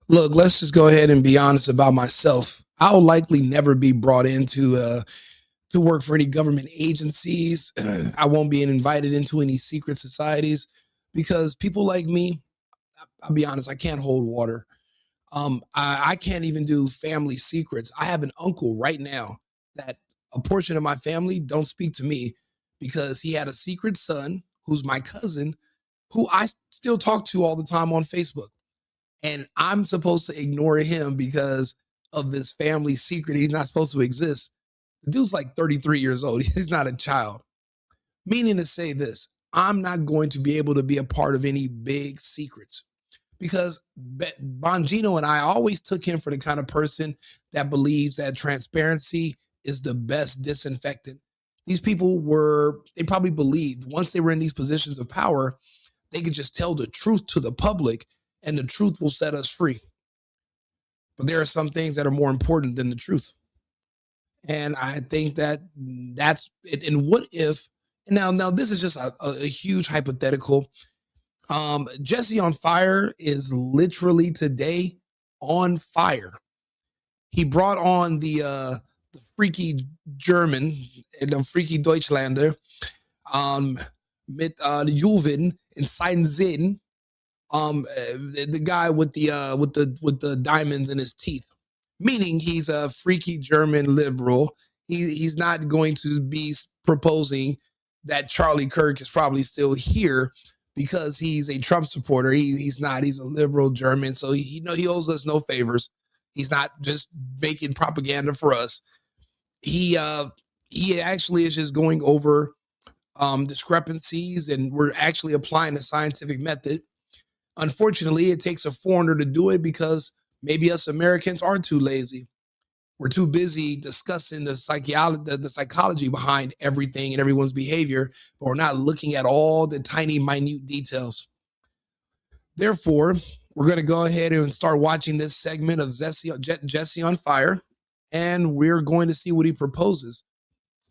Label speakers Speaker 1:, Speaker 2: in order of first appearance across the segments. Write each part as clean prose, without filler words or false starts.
Speaker 1: Look, let's just go ahead and be honest about myself. I'll likely never be brought into to work for any government agencies. I won't be invited into any secret societies because people like me, I'll be honest, I can't hold water. I can't even do family secrets. I have an uncle right now that a portion of my family don't speak to me because he had a secret son who's my cousin who I still talk to all the time on Facebook. And I'm supposed to ignore him because of this family secret. He's not supposed to exist. The dude's like 33 years old. He's not a child. Meaning to say this, I'm not going to be able to be a part of any big secrets because Bongino and I always took him for the kind of person that believes that transparency is the best disinfectant. These people they probably believed once they were in these positions of power, they could just tell the truth to the public and the truth will set us free. But there are some things that are more important than the truth. And I think that that's it. And what if now this is just a huge hypothetical. Jesse on Fire is literally today on fire. He brought on the freaky German and the freaky Deutschlander, mit Juven in seinen Sinn, the guy with the diamonds in his teeth, meaning he's a freaky German liberal. He's not going to be proposing that Charlie Kirk is probably still here because he's a Trump supporter. He's not. He's a liberal German, so he owes us no favors. He's not just making propaganda for us. He actually is just going over discrepancies, and we're actually applying the scientific method. Unfortunately, it takes a foreigner to do it because maybe us Americans are too lazy. We're too busy discussing the psychology behind everything and everyone's behavior, but we're not looking at all the tiny, minute details. Therefore, we're going to go ahead and start watching this segment of Jesse on Fire, and we're going to see what he proposes.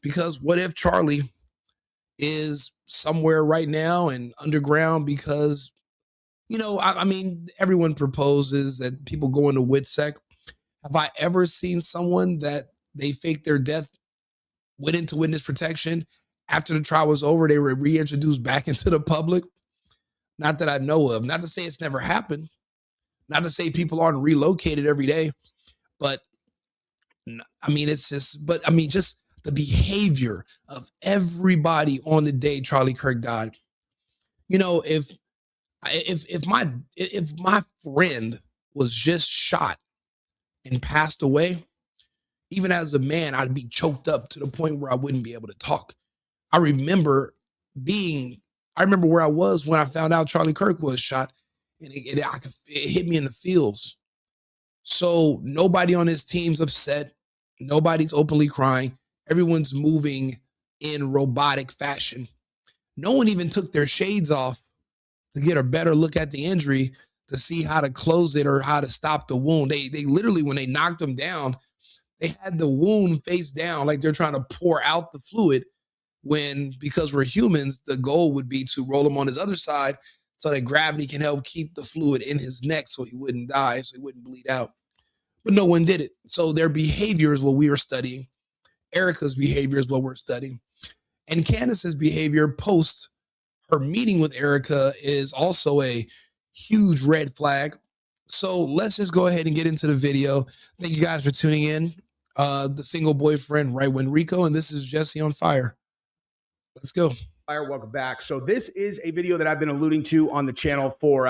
Speaker 1: Because what if Charlie is somewhere right now and underground because I mean, everyone proposes that people go into WITSEC. Have I ever seen someone that they faked their death, went into witness protection, after the trial was over, they were reintroduced back into the public? Not that I know of. Not to say it's never happened. Not to say people aren't relocated every day. But I mean, just the behavior of everybody on the day Charlie Kirk died. If my friend was just shot and passed away, even as a man, I'd be choked up to the point where I wouldn't be able to talk. I remember where I was when I found out Charlie Kirk was shot, and it hit me in the feels. So nobody on his team's upset. Nobody's openly crying. Everyone's moving in robotic fashion. No one even took their shades off to get a better look at the injury to see how to close it or how to stop the wound. They literally, when they knocked him down, they had the wound face down like they're trying to pour out the fluid, when, because we're humans, the goal would be to roll him on his other side so that gravity can help keep the fluid in his neck so he wouldn't die, so he wouldn't bleed out. But no one did it. So their behavior is what we were studying. Erica's behavior is what we're studying. And Candace's behavior post her meeting with Erica is also a huge red flag. So let's just go ahead and get into the video. Thank you guys for tuning in. The single boyfriend, right when Rico, and this is Jesse on Fire. Let's go.
Speaker 2: Welcome back. So this is a video that I've been alluding to on the channel for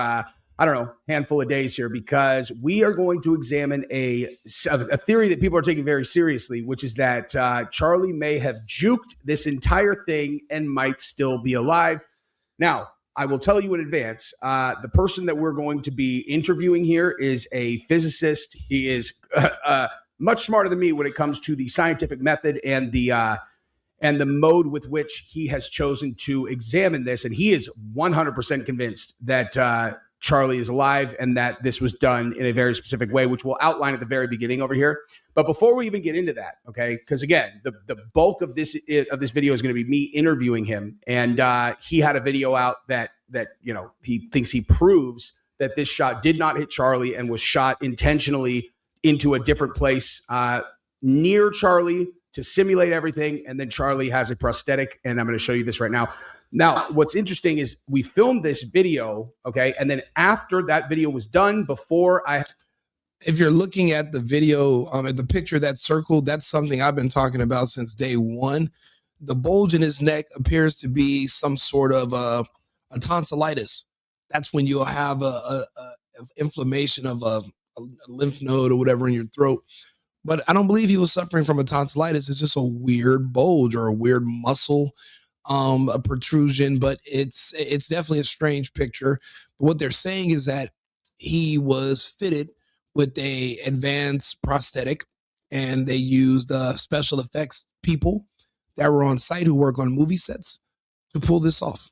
Speaker 2: handful of days here, because we are going to examine a theory that people are taking very seriously, which is that Charlie may have juked this entire thing and might still be alive. Now, I will tell you in advance, the person that we're going to be interviewing here is a physicist. He is much smarter than me when it comes to the scientific method and the mode with which he has chosen to examine this. And he is 100% convinced that Charlie is alive and that this was done in a very specific way, which we'll outline at the very beginning over here. But before we even get into that, okay, because again, the bulk of this video is going to be me interviewing him, and he had a video out that he thinks he proves that this shot did not hit Charlie and was shot intentionally into a different place near Charlie to simulate everything. And then Charlie has a prosthetic, and I'm going to show you this right now. Now, what's interesting is we filmed this video, okay? And then after that video was done,
Speaker 1: if you're looking at the video, at the picture that's circled, that's something I've been talking about since day one. The bulge in his neck appears to be some sort of a tonsillitis. That's when you'll have a inflammation of a lymph node or whatever in your throat. But I don't believe he was suffering from a tonsillitis. It's just a weird bulge or a weird muscle, a protrusion. But it's definitely a strange picture. But what they're saying is that he was fitted with a advanced prosthetic, and they used special effects people that were on site who work on movie sets to pull this off.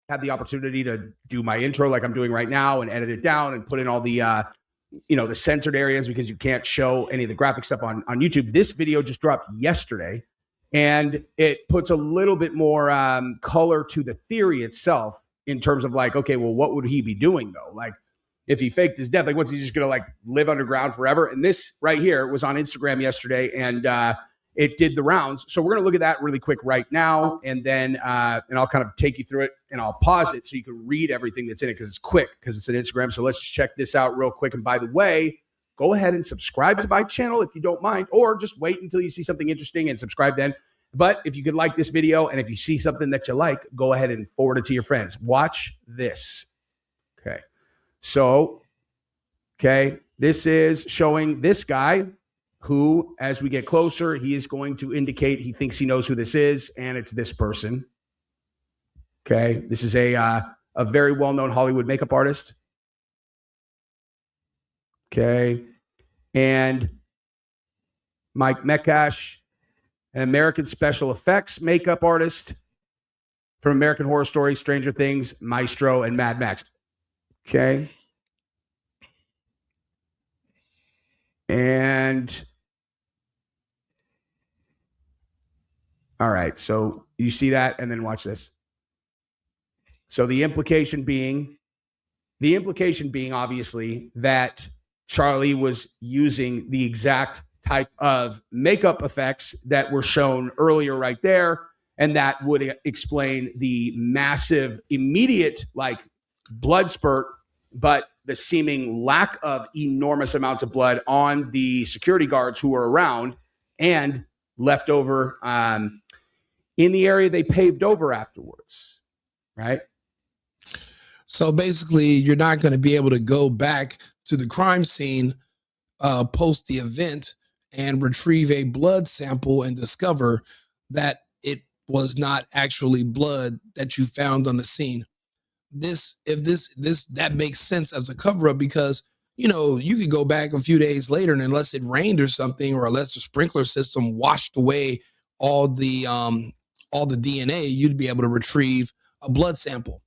Speaker 2: Had the opportunity to do my intro like I'm doing right now and edit it down and put in all the the censored areas because you can't show any of the graphic stuff on YouTube. This video just dropped yesterday, and it puts a little bit more color to the theory itself in terms of like, okay, well, what would he be doing though? Like, if he faked his death, like, what's he just gonna like live underground forever? And this right here was on Instagram yesterday, and it did the rounds. So we're gonna look at that really quick right now, and then and I'll kind of take you through it, and I'll pause it so you can read everything that's in it because it's quick, because it's an Instagram. So let's just check this out real quick. And by the way, go ahead and subscribe to my channel if you don't mind, or just wait until you see something interesting and subscribe then. But if you could like this video, and if you see something that you like, go ahead and forward it to your friends. Watch this. Okay. So, this is showing this guy who, as we get closer, he is going to indicate he thinks he knows who this is, and it's this person. Okay, this is a very well-known Hollywood makeup artist. Okay, and Mike Mekash, an American special effects makeup artist from American Horror Story, Stranger Things, Maestro, and Mad Max. Okay. And all right, so you see that, and then watch this. So the implication being obviously that Charlie was using the exact type of makeup effects that were shown earlier right there, and that would explain the massive immediate like blood spurt, but the seeming lack of enormous amounts of blood on the security guards who were around and left over in the area they paved over afterwards, right?
Speaker 1: So basically, you're not going to be able to go back to the crime scene post the event and retrieve a blood sample and discover that it was not actually blood that you found on the scene. That makes sense as a cover-up because, you could go back a few days later, and unless it rained or something, or unless the sprinkler system washed away all the DNA, you'd be able to retrieve a blood sample.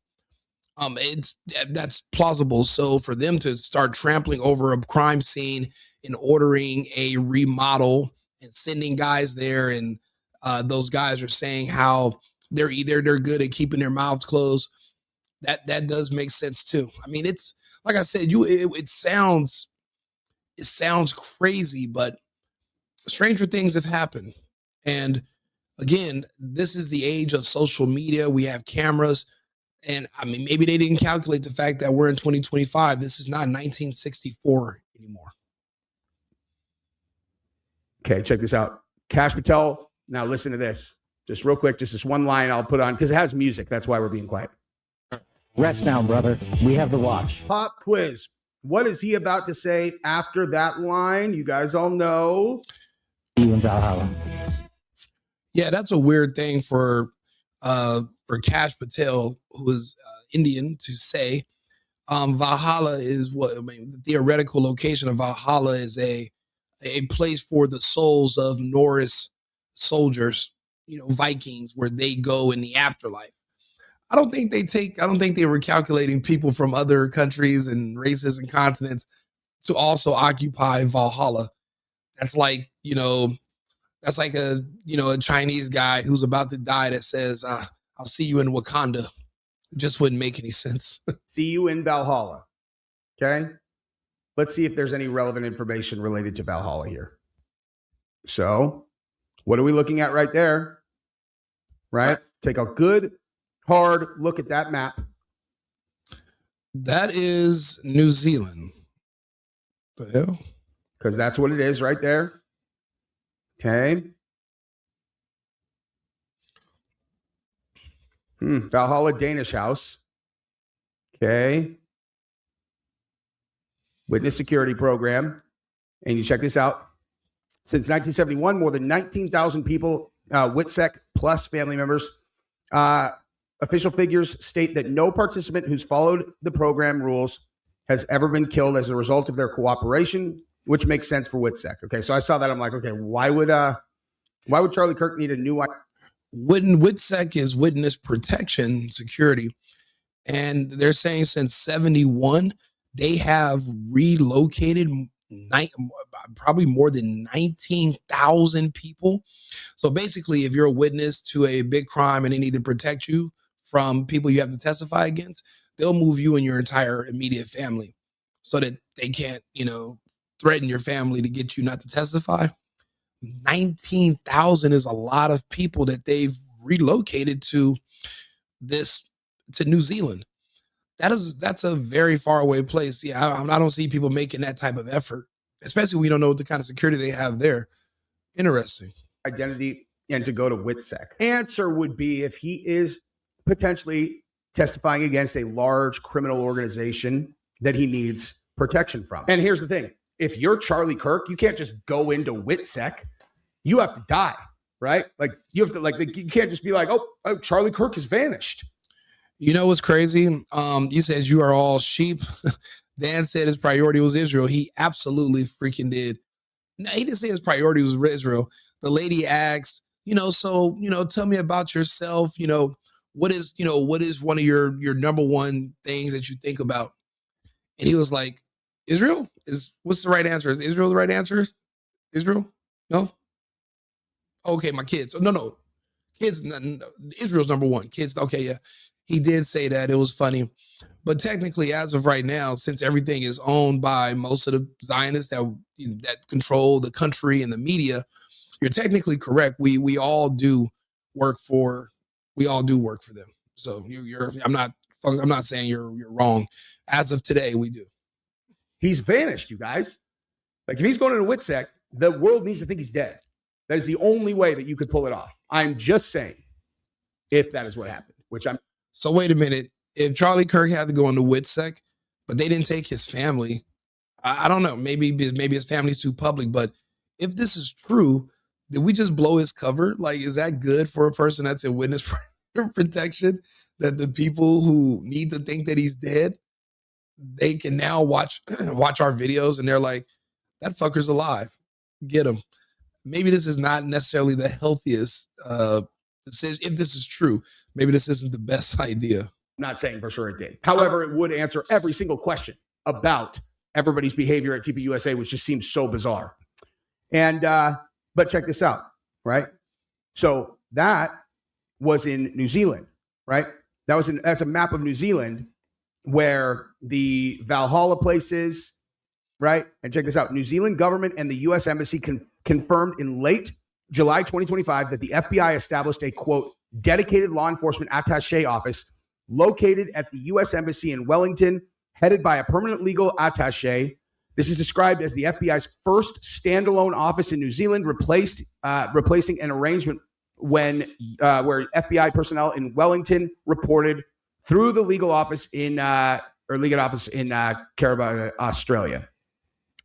Speaker 1: That's plausible. So for them to start trampling over a crime scene and ordering a remodel and sending guys there, and those guys are saying how they're good at keeping their mouths closed. That does make sense too. I mean, it's like I said, it sounds crazy, but stranger things have happened. And again, this is the age of social media. We have cameras, and I mean, maybe they didn't calculate the fact that we're in 2025. This is not 1964 anymore.
Speaker 2: Okay, check this out. Kash Patel. Now listen to this. Just real quick, just this one line I'll put on because it has music. That's why we're being quiet.
Speaker 3: Rest down, brother. We have the watch.
Speaker 2: Pop quiz. What is he about to say after that line? You guys all know.
Speaker 3: See you in Valhalla.
Speaker 1: Yeah, that's a weird thing for Kash Patel, who is Indian, to say. Valhalla is the theoretical location of Valhalla is a place for the souls of Norse soldiers, Vikings, where they go in the afterlife. I don't think they were calculating people from other countries and races and continents to also occupy Valhalla. That's like, that's like a Chinese guy who's about to die that says, I'll see you in Wakanda. It just wouldn't make any sense.
Speaker 2: See you in Valhalla. Okay. Let's see if there's any relevant information related to Valhalla here. So what are we looking at right there? Right? Take a good, hard look at that map.
Speaker 1: That is New Zealand. The hell?
Speaker 2: Because that's what it is right there. Okay. Valhalla Danish House. Okay. Witness security program. And you check this out. Since 1971, more than 19,000 people, WITSEC plus family members. Official figures state that no participant who's followed the program rules has ever been killed as a result of their cooperation, which makes sense for WITSEC. Okay, so I saw that. I'm like, okay, why would Charlie Kirk need a new?
Speaker 1: WITSEC is Witness Protection Security, and they're saying since 71 they have relocated probably more than 19,000 people. So basically, if you're a witness to a big crime and they need to protect you from people you have to testify against, they'll move you and your entire immediate family so that they can't, threaten your family to get you not to testify. 19,000 is a lot of people that they've relocated to New Zealand. That's a very far away place. Yeah, I don't see people making that type of effort, especially when we don't know the kind of security they have there. Interesting.
Speaker 2: Identity and to go to WITSEC. Answer would be if he is potentially testifying against a large criminal organization that he needs protection from. And here's the thing. If you're Charlie Kirk, you can't just go into WITSEC. You have to die, right? Like you have to you can't just be like, oh, Charlie Kirk has vanished.
Speaker 1: You know what's crazy? He says you are all sheep. Dan said his priority was Israel. He absolutely freaking did. No, he didn't say his priority was Israel. The lady asked, tell me about yourself. What is one of your number one things that you think about? And he was like, Israel? What's the right answer? Is Israel the right answer? Israel? No? Okay, my kids. No. Kids, Israel's number one. Kids, okay, yeah. He did say that. It was funny. But technically, as of right now, since everything is owned by most of the Zionists that control the country and the media, you're technically correct. We all do work for them. So I'm not saying you're wrong. As of today, we do.
Speaker 2: He's vanished, you guys. Like if he's going into WITSEC, the world needs to think he's dead. That is the only way that you could pull it off. I'm just saying, if that is what happened,
Speaker 1: So wait a minute. If Charlie Kirk had to go into WITSEC, but they didn't take his family, I don't know. Maybe his family's too public. But if this is true, did we just blow his cover? Like, is that good for a person that's in witness protection? That the people who need to think that he's dead, they can now watch our videos and they're like, that fucker's alive. Get him. Maybe this is not necessarily the healthiest decision. If this is true, maybe this isn't the best idea.
Speaker 2: I'm not saying for sure it did. However, it would answer every single question about everybody's behavior at TPUSA, which just seems so bizarre. And but check this out, right? So that was in New Zealand, right? That's a map of New Zealand where the Valhalla place is, right? And check this out. New Zealand government and the U.S. Embassy confirmed in late July 2025 that the FBI established a, quote, dedicated law enforcement attaché office located at the U.S. Embassy in Wellington, headed by a permanent legal attaché. This is described as the FBI's first standalone office in New Zealand, replacing an arrangement where FBI personnel in Wellington reported through the legal office in Caribou, Australia.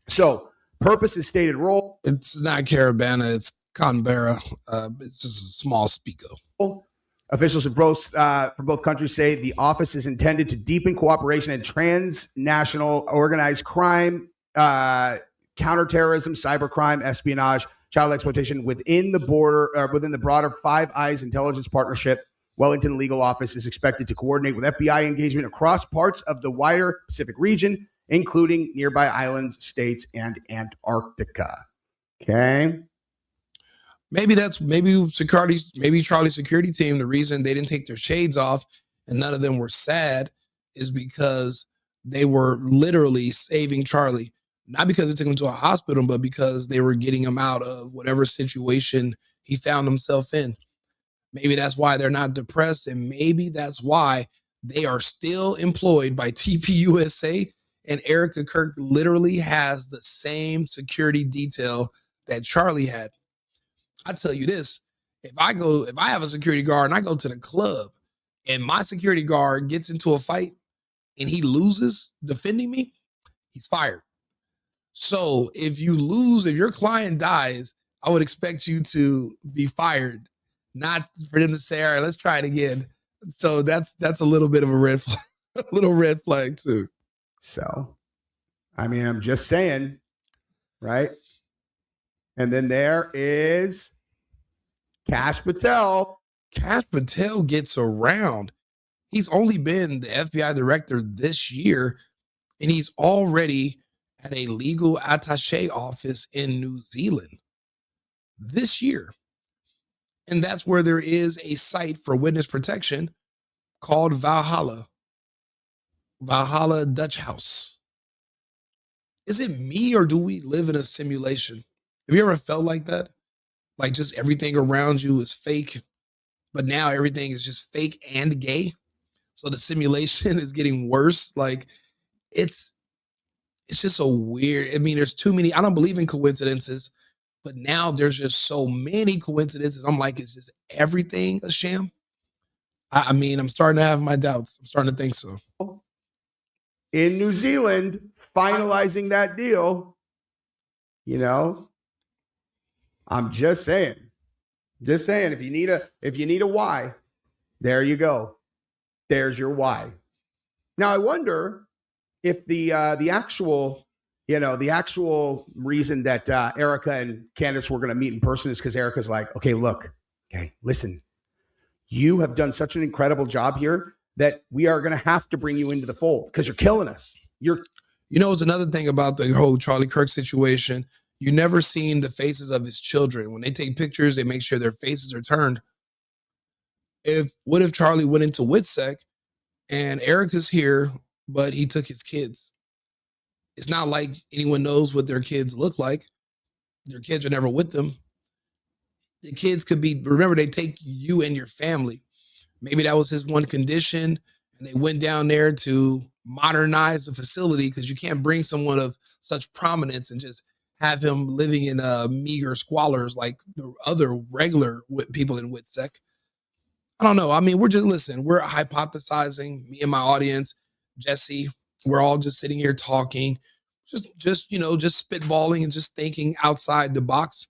Speaker 2: So, purpose is stated role.
Speaker 1: It's not Caribana, it's Canberra. It's just a small speako.
Speaker 2: Officials from both countries say the office is intended to deepen cooperation in transnational organized crime, counterterrorism, cybercrime, espionage, child exploitation within the broader Five Eyes intelligence partnership. Wellington Legal Office is expected to coordinate with FBI engagement across parts of the wider Pacific region, including nearby islands, states, and Antarctica. Okay.
Speaker 1: Maybe Charlie's security team, the reason they didn't take their shades off and none of them were sad is because they were literally saving Charlie, not because it took him to a hospital, but because they were getting him out of whatever situation he found himself in. Maybe that's why they're not depressed, and maybe that's why they are still employed by TPUSA, and Erica Kirk literally has the same security detail that Charlie had. I tell you this, if I have a security guard and I go to the club and my security guard gets into a fight and he loses defending me, he's fired. So if you lose, if your client dies, I would expect you to be fired, not for them to say, all right, let's try it again. So that's a little bit of a red flag, a little red flag too.
Speaker 2: So, I mean, I'm just saying, right? And then there is Kash Patel.
Speaker 1: Kash Patel gets around. He's only been the FBI director this year, and he's already at a legal attaché office in New Zealand this year. And that's where there is a site for witness protection called Valhalla Dutch House. Is it me, or do we live in a simulation? Have you ever felt like that? Like just everything around you is fake, but now everything is just fake and gay. So the simulation is getting worse. Like it's just so weird. I mean, there's too many. I don't believe in coincidences, but now there's just so many coincidences. I'm like, is just everything a sham? I mean, I'm starting to have my doubts. I'm starting to think so.
Speaker 2: In New Zealand, finalizing that deal, you know, I'm just saying, if you need a why, there you go. There's your why. Now, I wonder if the actual reason that Erica and Candace were going to meet in person is because Erica's like, okay, look, okay, listen, you have done such an incredible job here that we are going to have to bring you into the fold because you're killing us.
Speaker 1: It's another thing about the whole Charlie Kirk situation. You never seen the faces of his children. When they take pictures, they make sure their faces are turned. What if Charlie went into WITSEC and Erica's here, but he took his kids? It's not like anyone knows what their kids look like. Their kids are never with them. The kids could be, remember, they take you and your family. Maybe that was his one condition, and they went down there to modernize the facility because you can't bring someone of such prominence and just have him living in meager squalors like the other regular people in WITSEC. I don't know. I mean, we're hypothesizing, me and my audience, Jesse, we're all just sitting here talking, just spitballing and just thinking outside the box.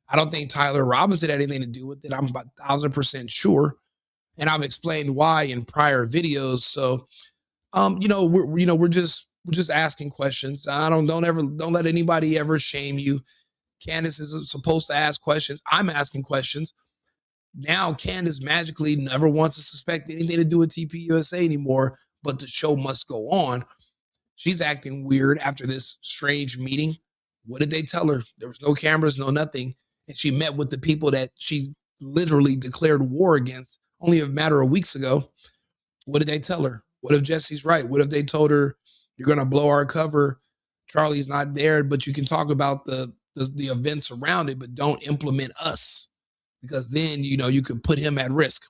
Speaker 1: I don't think Tyler Robinson had anything to do with it. I'm about 1,000% sure. And I've explained why in prior videos. So, we're just asking questions. Don't let anybody ever shame you. Candace is supposed to ask questions. I'm asking questions. Now Candace magically never wants to suspect anything to do with TPUSA anymore, but the show must go on. She's acting weird after this strange meeting. What did they tell her? There was no cameras, no nothing. And she met with the people that she literally declared war against only a matter of weeks ago. What did they tell her? What if Jesse's right? What if they told her, you're going to blow our cover? Charlie's not there, but you can talk about the events around it, but don't implement us, because then, you could put him at risk.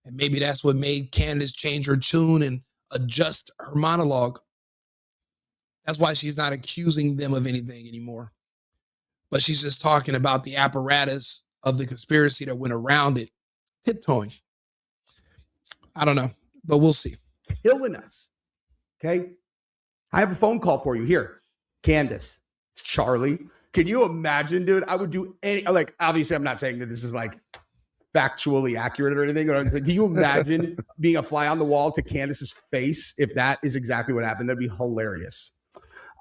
Speaker 1: And maybe that's what made Candace change her tune and adjust her monologue. That's why she's not accusing them of anything anymore. But she's just talking about the apparatus of the conspiracy that went around it, tiptoeing. I don't know, but we'll see.
Speaker 2: Killing us. Okay. I have a phone call for you here. Candace, it's Charlie. Can you imagine, dude? I would do obviously I'm not saying that this is like factually accurate or anything. Can you imagine being a fly on the wall to Candace's face if that is exactly what happened? That'd be hilarious.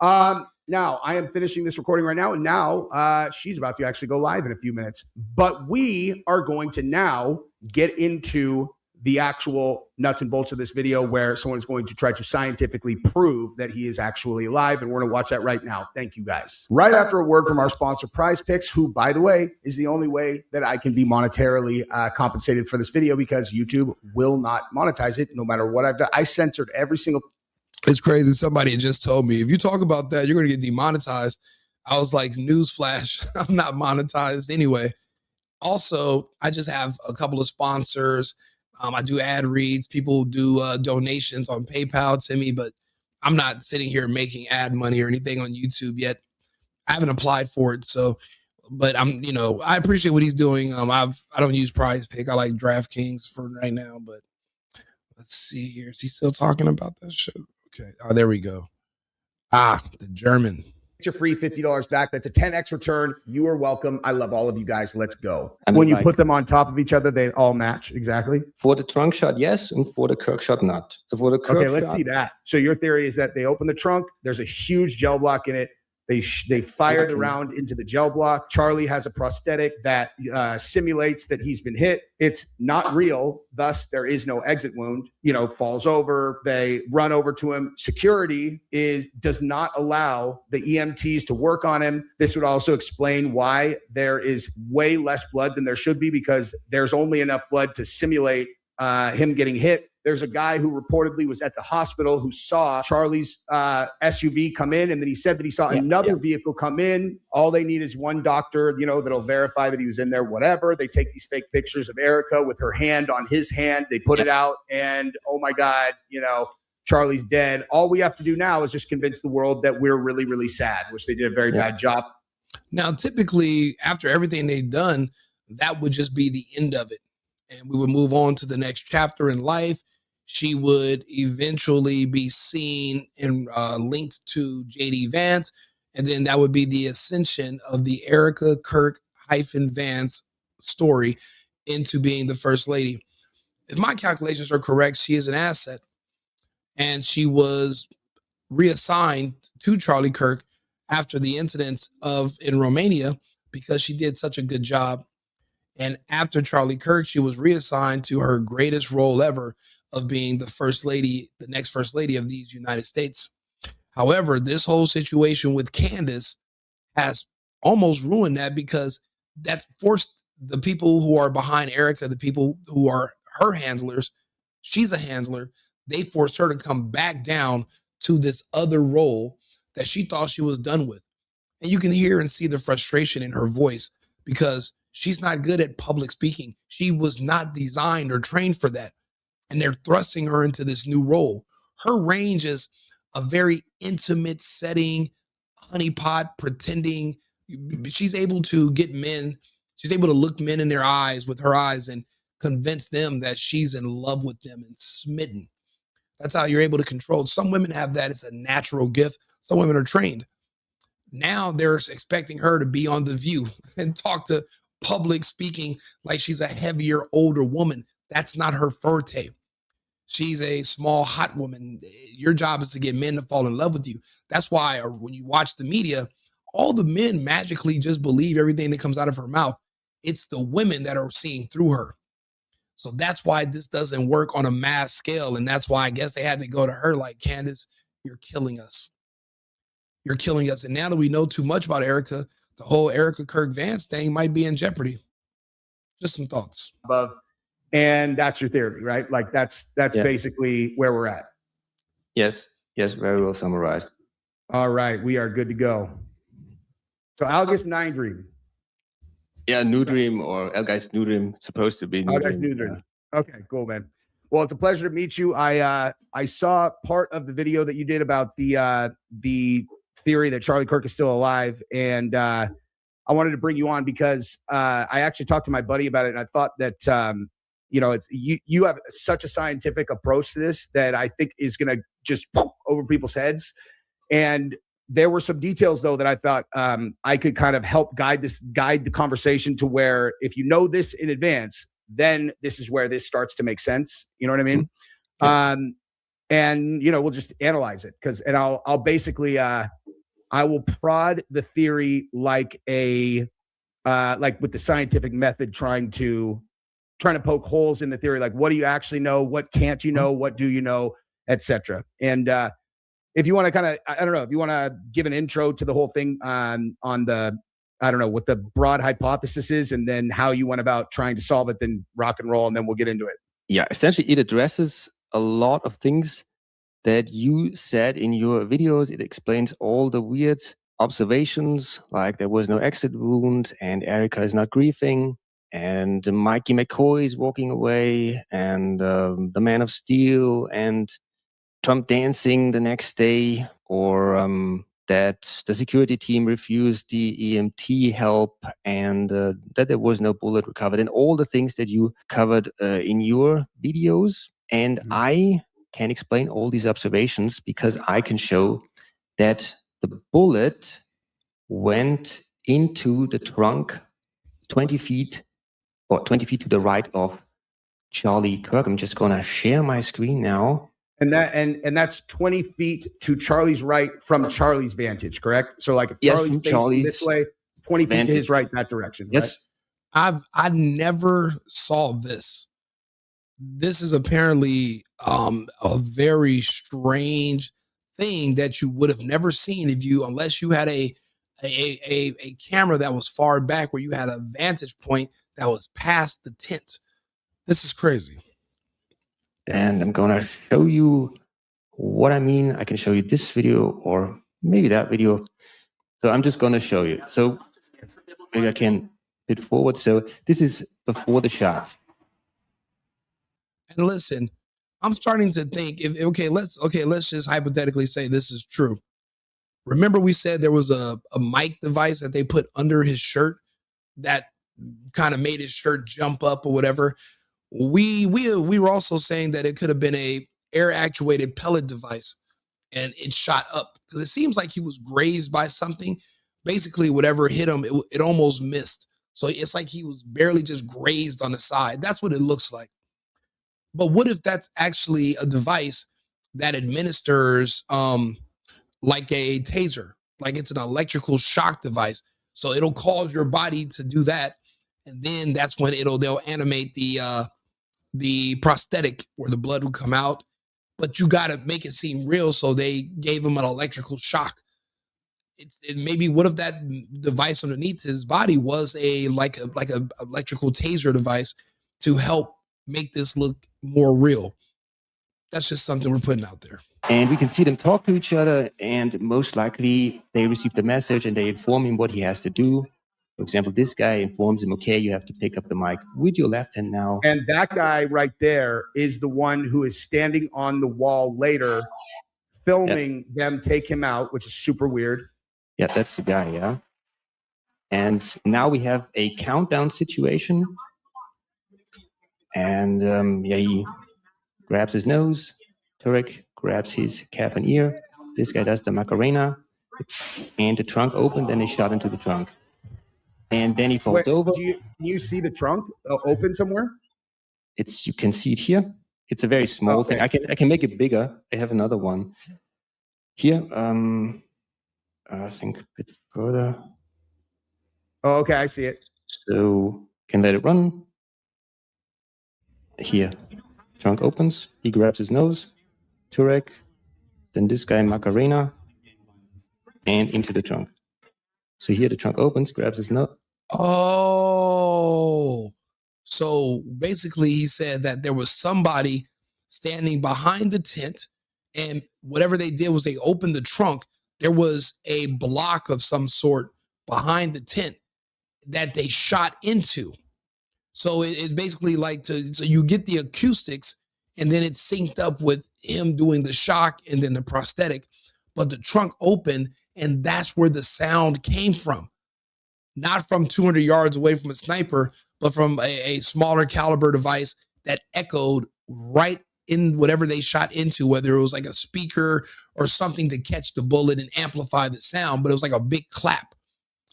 Speaker 2: Now I am finishing this recording right now, and now she's about to actually go live in a few minutes. But we are going to now get into the actual nuts and bolts of this video, where someone is going to try to scientifically prove that he is actually alive, and we're going to watch that right now. Thank you, guys. Right after a word from our sponsor, Prize Picks, who, by the way, is the only way that I can be monetarily compensated for this video, because YouTube will not monetize it no matter what I've done. I censored every single
Speaker 1: It's crazy. Somebody had just told me, if you talk about that, you're going to get demonetized. I was like, newsflash, I'm not monetized anyway. Also, I just have a couple of sponsors. I do ad reads. People do donations on PayPal to me, but I'm not sitting here making ad money or anything on YouTube yet. I haven't applied for it. So, but I'm, I appreciate what he's doing. I don't use Prize Pick. I like DraftKings for right now, but let's see here. Is he still talking about that shit? Okay. Oh, there we go. The German.
Speaker 2: Get your free $50 back. That's a 10x return. You are welcome. I love all of you guys. Let's go.
Speaker 4: I mean,
Speaker 2: when you put them on top of each other, they all match exactly.
Speaker 4: For the trunk shot, yes, and for the Kirk shot, not. So for the Kirk
Speaker 2: okay, let's see that. So your theory is that they open the trunk. There's a huge gel block in it. They fire the round into the gel block. Charlie has a prosthetic that simulates that he's been hit. It's not real. Thus, there is no exit wound. Falls over. They run over to him. Security does not allow the EMTs to work on him. This would also explain why there is way less blood than there should be, because there's only enough blood to simulate him getting hit. There's a guy who reportedly was at the hospital who saw Charlie's SUV come in, and then he said that he saw another vehicle come in. All they need is one doctor, that'll verify that he was in there, whatever. They take these fake pictures of Erica with her hand on his hand. They put it out, and oh my God, Charlie's dead. All we have to do now is just convince the world that we're really, really sad, which they did a very bad job.
Speaker 1: Now, typically, after everything they've done, that would just be the end of it. And we would move on to the next chapter in life. She would eventually be seen and linked to JD Vance. And then that would be the ascension of the Erica Kirk Vance story into being the first lady. If my calculations are correct, she is an asset. And she was reassigned to Charlie Kirk after the incidents in Romania because she did such a good job. And after Charlie Kirk, she was reassigned to her greatest role ever of being the first lady, the next first lady of these United States. However, this whole situation with Candace has almost ruined that, because that's forced the people who are behind Erica, the people who are her handlers, she's a handler, they forced her to come back down to this other role that she thought she was done with. And you can hear and see the frustration in her voice, because she's not good at public speaking. She was not designed or trained for that. And they're thrusting her into this new role. Her range is a very intimate setting, honeypot, pretending. She's able to get men. She's able to look men in their eyes with her eyes and convince them that she's in love with them and smitten. That's how you're able to control. Some women have that. It's a natural gift. Some women are trained. Now they're expecting her to be on The View and talk to public speaking like she's a heavier, older woman. That's not her forte. She's a small, hot woman. Your job is to get men to fall in love with you. That's why when you watch the media, all the men magically just believe everything that comes out of her mouth. It's the women that are seeing through her. So that's why this doesn't work on a mass scale. And that's why I guess they had to go to her like, Candace, you're killing us. You're killing us. And now that we know too much about Erica, the whole Erica Kirk Vance thing might be in jeopardy. Just some thoughts.
Speaker 2: Above. And that's your theory, right? Like that's basically where we're at.
Speaker 4: Yes, very well summarized.
Speaker 2: All right, we are good to go. So August 9 Dream.
Speaker 4: Yeah, New Dream, or El Guy's New Dream, supposed to be
Speaker 2: New Dream. Okay, cool, man. Well, it's a pleasure to meet you. I saw part of the video that you did about the theory that Charlie Kirk is still alive, and I wanted to bring you on because I actually talked to my buddy about it, and I thought that it's you have such a scientific approach to this that I think is going to just over people's heads. And there were some details though that I thought I could kind of help guide the conversation to where if you know this in advance, then this is where this starts to make sense. You know what I mean? Yeah. And we'll just analyze it and I'll basically I will prod the theory like like with the scientific method, trying to poke holes in the theory. Like, what do you actually know? What can't you know? What do you know? Etc. And if you want to kind of, I don't know, if you want to give an intro to the whole thing on the, I don't know, what the broad hypothesis is, and then how you went about trying to solve it, then rock and roll, and then we'll get into it.
Speaker 4: Yeah, essentially it addresses a lot of things that you said in your videos. It explains all the weird observations, like there was no exit wound, and Erica is not grieving, and Mikey McCoy is walking away, and the Man of Steel, and Trump dancing the next day, or that the security team refused the EMT help, and that there was no bullet recovered, and all the things that you covered in your videos. And I can explain all these observations because I can show that the bullet went into the trunk 20 feet or 20 feet to the right of Charlie Kirk. I'm just going to share my screen now.
Speaker 2: And that's 20 feet to Charlie's right from Charlie's vantage, correct? So like if Charlie's facing this way, 20 feet to his right, that direction.
Speaker 4: Yes.
Speaker 2: Right?
Speaker 1: I never saw this. This is apparently a very strange thing that you would have never seen unless you had a camera that was far back where you had a vantage point that was past the tent. This is crazy.
Speaker 4: And I'm going to show you what I mean. I can show you this video or maybe that video. So I'm just going to show you. So maybe I can hit forward. So this is before the shot.
Speaker 1: And listen, I'm starting to think let's just hypothetically say this is true. Remember we said there was a mic device that they put under his shirt that kind of made his shirt jump up or whatever. We were also saying that it could have been a air actuated pellet device and it shot up because it seems like he was grazed by something. Basically, whatever hit him, it almost missed. So it's like he was barely just grazed on the side. That's what it looks like. But what if that's actually a device that administers like a taser, like it's an electrical shock device. So it'll cause your body to do that. And then that's when they'll animate the prosthetic where the blood will come out. But you got to make it seem real. So they gave him an electrical shock. Maybe what if that device underneath his body was a electrical taser device to help make this look more real. That's just something we're putting out there.
Speaker 4: And we can see them talk to each other, and most likely they receive the message and they inform him what he has to do. For example, this guy informs him, okay, you have to pick up the mic with your left hand now.
Speaker 2: And that guy right there is the one who is standing on the wall later, filming them take him out, which is super weird.
Speaker 4: Yeah, that's the guy, yeah. And now we have a countdown situation. And he grabs his nose. Turek grabs his cap and ear. This guy does the Macarena. And the trunk opened, and they shot into the trunk. And then he falls over.
Speaker 2: Can you see the trunk open somewhere?
Speaker 4: You can see it here. It's a very small thing. I can make it bigger. I have another one here. I think a bit further.
Speaker 2: Oh, okay, I see it.
Speaker 4: So can let it run. Here, trunk opens. He grabs his nose. Turek. Then this guy Macarena, and into the trunk. So here the trunk opens, grabs his nose.
Speaker 1: Oh, so basically he said that there was somebody standing behind the tent, and whatever they did was they opened the trunk. There was a block of some sort behind the tent that they shot into. So it's basically so you get the acoustics, and then it's synced up with him doing the shock and then the prosthetic. But the trunk opened, and that's where the sound came from. Not from 200 yards away from a sniper, but from a smaller caliber device that echoed right in whatever they shot into, whether it was like a speaker or something to catch the bullet and amplify the sound, but it was like a big clap.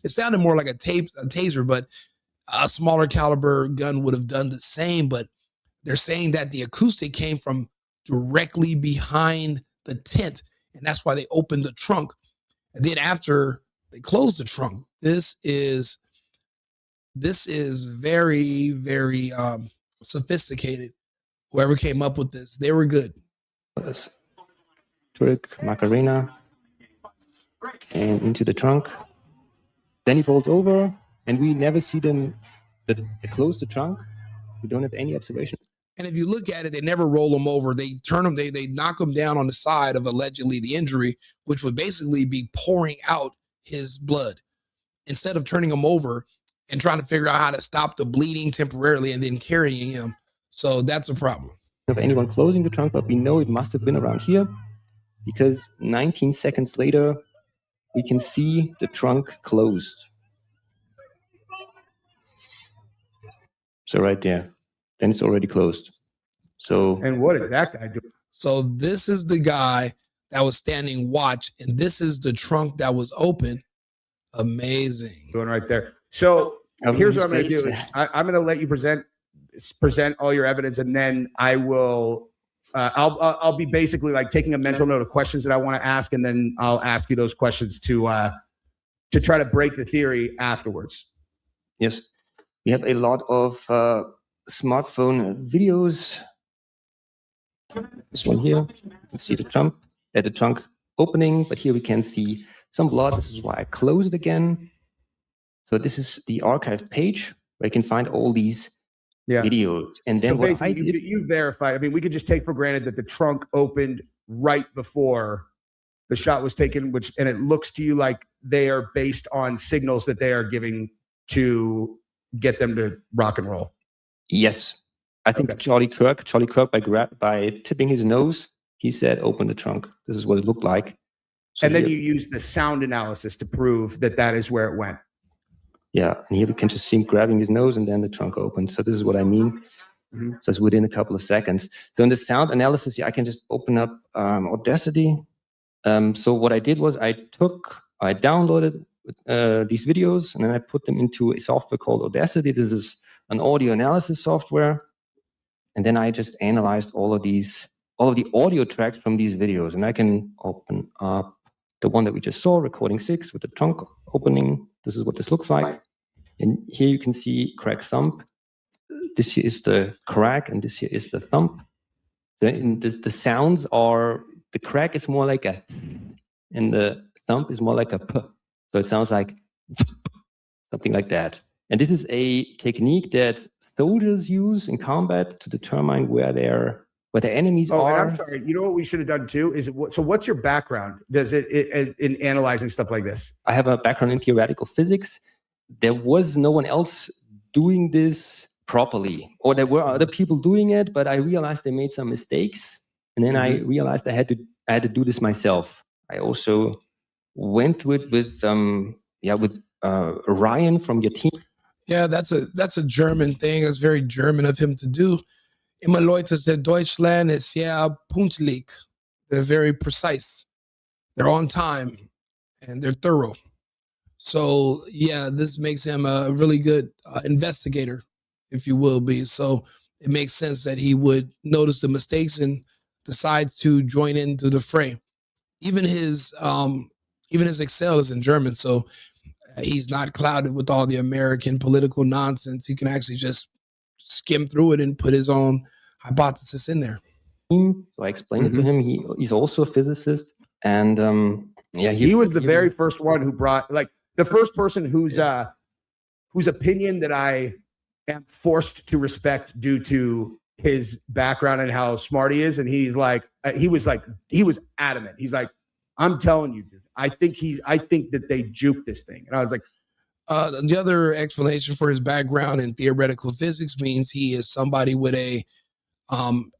Speaker 1: It sounded more like a taser, but a smaller caliber gun would have done the same. But they're saying that the acoustic came from directly behind the tent, and that's why they opened the trunk. And then after they closed the trunk, this is very, very sophisticated. Whoever came up with this, they were good.
Speaker 4: Trick, Macarena, and into the trunk. Then he falls over, and we never see them close the trunk. We don't have any observation.
Speaker 1: And if you look at it, they never roll him over. They turn him, they knock him down on the side of allegedly the injury, which would basically be pouring out his blood, instead of turning him over and trying to figure out how to stop the bleeding temporarily and then carrying him. So that's a problem.
Speaker 4: Of anyone closing the trunk, but we know it must have been around here because 19 seconds later, we can see the trunk closed. So right there, then it's already closed. So,
Speaker 2: and what is that guy doing?
Speaker 1: So this is the guy that was standing watch, and this is the trunk that was open. Amazing.
Speaker 2: Doing right there. So here's what I'm going to do. I'm going to let you present all your evidence, and then I will. I'll be basically like taking a mental note of questions that I want to ask, and then I'll ask you those questions to try to break the theory afterwards.
Speaker 4: Yes, we have a lot of smartphone videos. This one here, you can see the trunk opening, but here we can see some blood. This is why I close it again. So this is the archive page where you can find all these videos. And then
Speaker 2: so what I did, you verified. I mean, we could just take for granted that the trunk opened right before the shot was taken, and it looks to you like they are based on signals that they are giving to get them to rock and roll.
Speaker 4: Yes. I think Charlie Kirk by tipping his nose, he said, open the trunk. This is what it looked like. So
Speaker 2: and then you use the sound analysis to prove that that is where it went.
Speaker 4: Yeah, and here we can just see him grabbing his nose and then the trunk opens. So this is what I mean. Mm-hmm. So it's within a couple of seconds. So in the sound analysis, I can just open up Audacity. So what I did was I downloaded these videos and then I put them into a software called Audacity. This is an audio analysis software. And then I just analyzed all of the audio tracks from these videos. And I can open up the one that we just saw, recording 6 with the trunk opening. This is what this looks like. And here you can see crack thump. This here is the crack, and this here is the thump. The sounds are, the crack is more like a, and the thump is more like a p. So it sounds like something like that. And this is a technique that soldiers use in combat to determine where their enemies are.
Speaker 2: And I'm sorry. You know what we should have done too? So what's your background? Does it in analyzing stuff like this?
Speaker 4: I have a background in theoretical physics. There was no one else doing this properly, or there were other people doing it, but I realized they made some mistakes, and then I realized I had to do this myself. I also went through it with Ryan from your team.
Speaker 1: Yeah, that's a German thing. It's very German of him to do. Immer Leute aus Deutschland ist sehr pünktlich. They're very precise. They're on time, and they're thorough. So yeah, this makes him a really good investigator, if you will be. So it makes sense that he would notice the mistakes and decides to join into the fray. Even his Excel is in German, so he's not clouded with all the American political nonsense. He can actually just skim through it and put his own hypothesis in there.
Speaker 4: So I explained it to him. He's also a physicist, and
Speaker 2: he was the very first one who brought, like, the first person whose opinion that I am forced to respect due to his background and how smart he is. And he was adamant. He's like, I'm telling you, dude, I think that they juked this thing. And I was like,
Speaker 1: the other explanation for his background in theoretical physics means he is somebody with a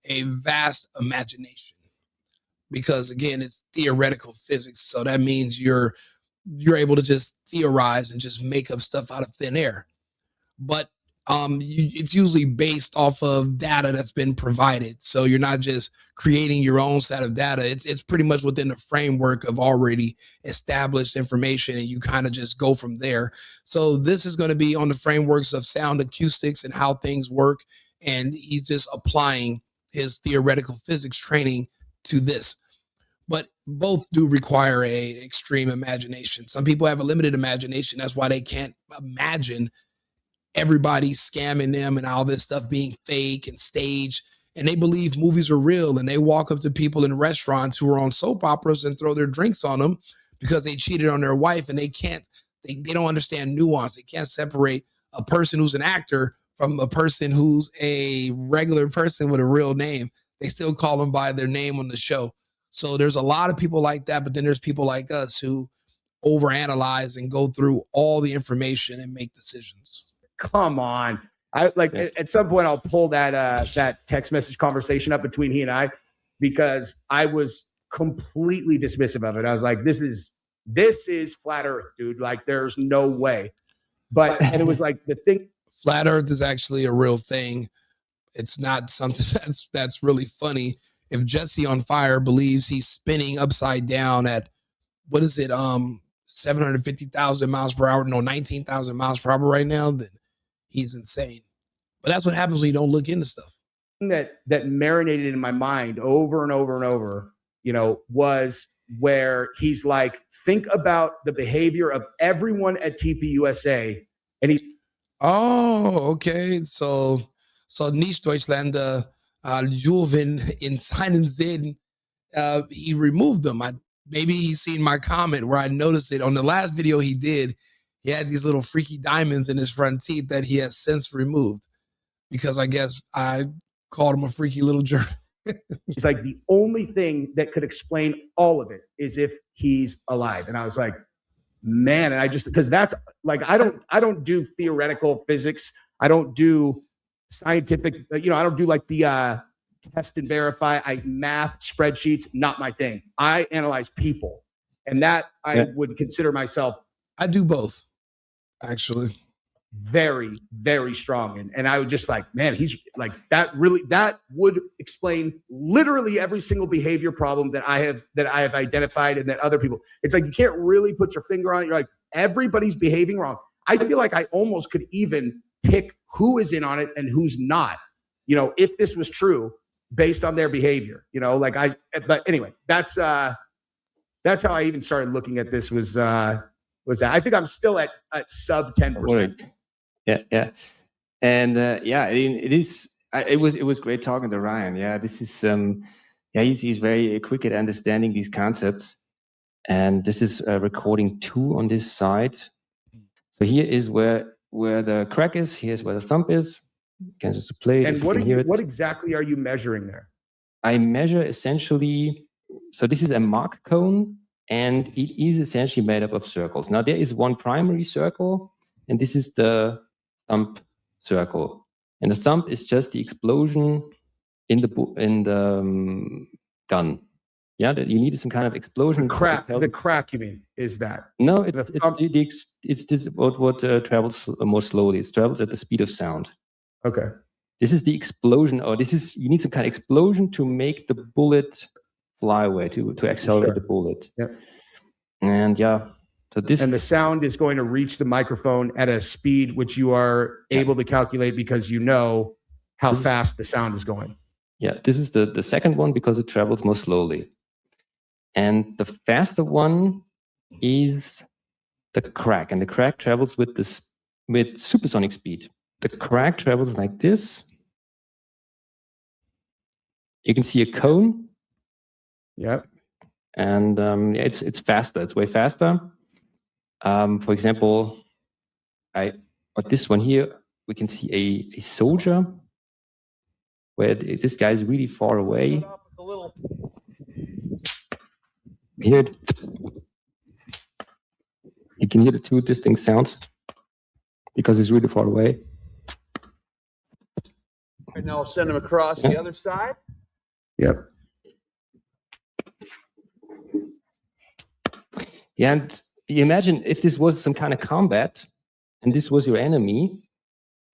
Speaker 1: vast imagination, because again, it's theoretical physics. So that means you're able to just theorize and just make up stuff out of thin air. But it's usually based off of data that's been provided. So you're not just creating your own set of data. It's pretty much within the framework of already established information, and you kind of just go from there. So this is going to be on the frameworks of sound acoustics and how things work. And he's just applying his theoretical physics training to this. But both do require a extreme imagination. Some people have a limited imagination. That's why they can't imagine everybody scamming them and all this stuff being fake and staged. And they believe movies are real, and they walk up to people in restaurants who are on soap operas and throw their drinks on them because they cheated on their wife, and they don't understand nuance. They can't separate a person who's an actor from a person who's a regular person with a real name. They still call them by their name on the show. So there's a lot of people like that, but then there's people like us who overanalyze and go through all the information and make decisions.
Speaker 2: Come on. At some point I'll pull that text message conversation up between he and I, because I was completely dismissive of it. I was like, this is flat earth, dude. Like, there's no way. And it was like the thing.
Speaker 1: Flat earth is actually a real thing. It's not something that's really funny. If Jesse on Fire believes he's spinning upside down at, what is it, 750,000 miles per hour, no, 19,000 miles per hour right now, then he's insane. But that's what happens when you don't look into stuff.
Speaker 2: That marinated in my mind over and over and over, was where he's like, think about the behavior of everyone at TPUSA. And
Speaker 1: oh, okay. So nicht Deutschland, Juven in seinen Sinn, he removed them. Maybe he's seen my comment where I noticed it on the last video he did. He had these little freaky diamonds in his front teeth that he has since removed, because I guess I called him a freaky little jerk.
Speaker 2: He's like, the only thing that could explain all of it is if he's alive. And I was like, man, and I just, because that's like, I don't do theoretical physics. I don't do scientific, I don't do like the test and verify. Math spreadsheets, not my thing. I analyze people, and that I would consider myself.
Speaker 1: I do both, actually.
Speaker 2: Very, very strong. And I would just like, man, he's like, that would explain literally every single behavior problem that I have identified, and that other people, it's like, you can't really put your finger on it. You're like, everybody's behaving wrong. I feel like I almost could even pick who is in on it and who's not, if this was true based on their behavior, but anyway, that's how I even started looking at this was that. I think I'm still at sub 10%.
Speaker 4: Yeah. And it was great talking to Ryan. Yeah, this is he's very quick at understanding these concepts. And this is recording 2 on this side. So here is where the crack is. Here's where the thump is. You can just play.
Speaker 2: And what exactly are you measuring there?
Speaker 4: I measure essentially, so this is a mark cone, and it is essentially made up of circles. Now there is one primary circle, and this is the thumb circle. And the thumb is just the explosion in the gun. Yeah, that you need some kind of explosion.
Speaker 2: The crack, you mean, is that?
Speaker 4: No, it's this what travels more slowly. It travels at the speed of sound.
Speaker 2: Okay.
Speaker 4: This is the explosion, or you need some kind of explosion to make the bullet fly away, to accelerate the bullet.
Speaker 2: Yep.
Speaker 4: And
Speaker 2: and the sound is going to reach the microphone at a speed which you are able to calculate because you know how fast the sound is going.
Speaker 4: Yeah, this is the second one because it travels more slowly. And the faster one is the crack, and the crack travels with supersonic speed. The crack travels like this. You can see a cone.
Speaker 2: Yep.
Speaker 4: And it's faster. It's way faster. For example, this one here, we can see a soldier where this guy is really far away. Here, you can hear the 2 distinct sounds because it's really far away.
Speaker 2: And now I'll send him across the other side. Yep.
Speaker 4: Yeah, and you imagine if this was some kind of combat and this was your enemy,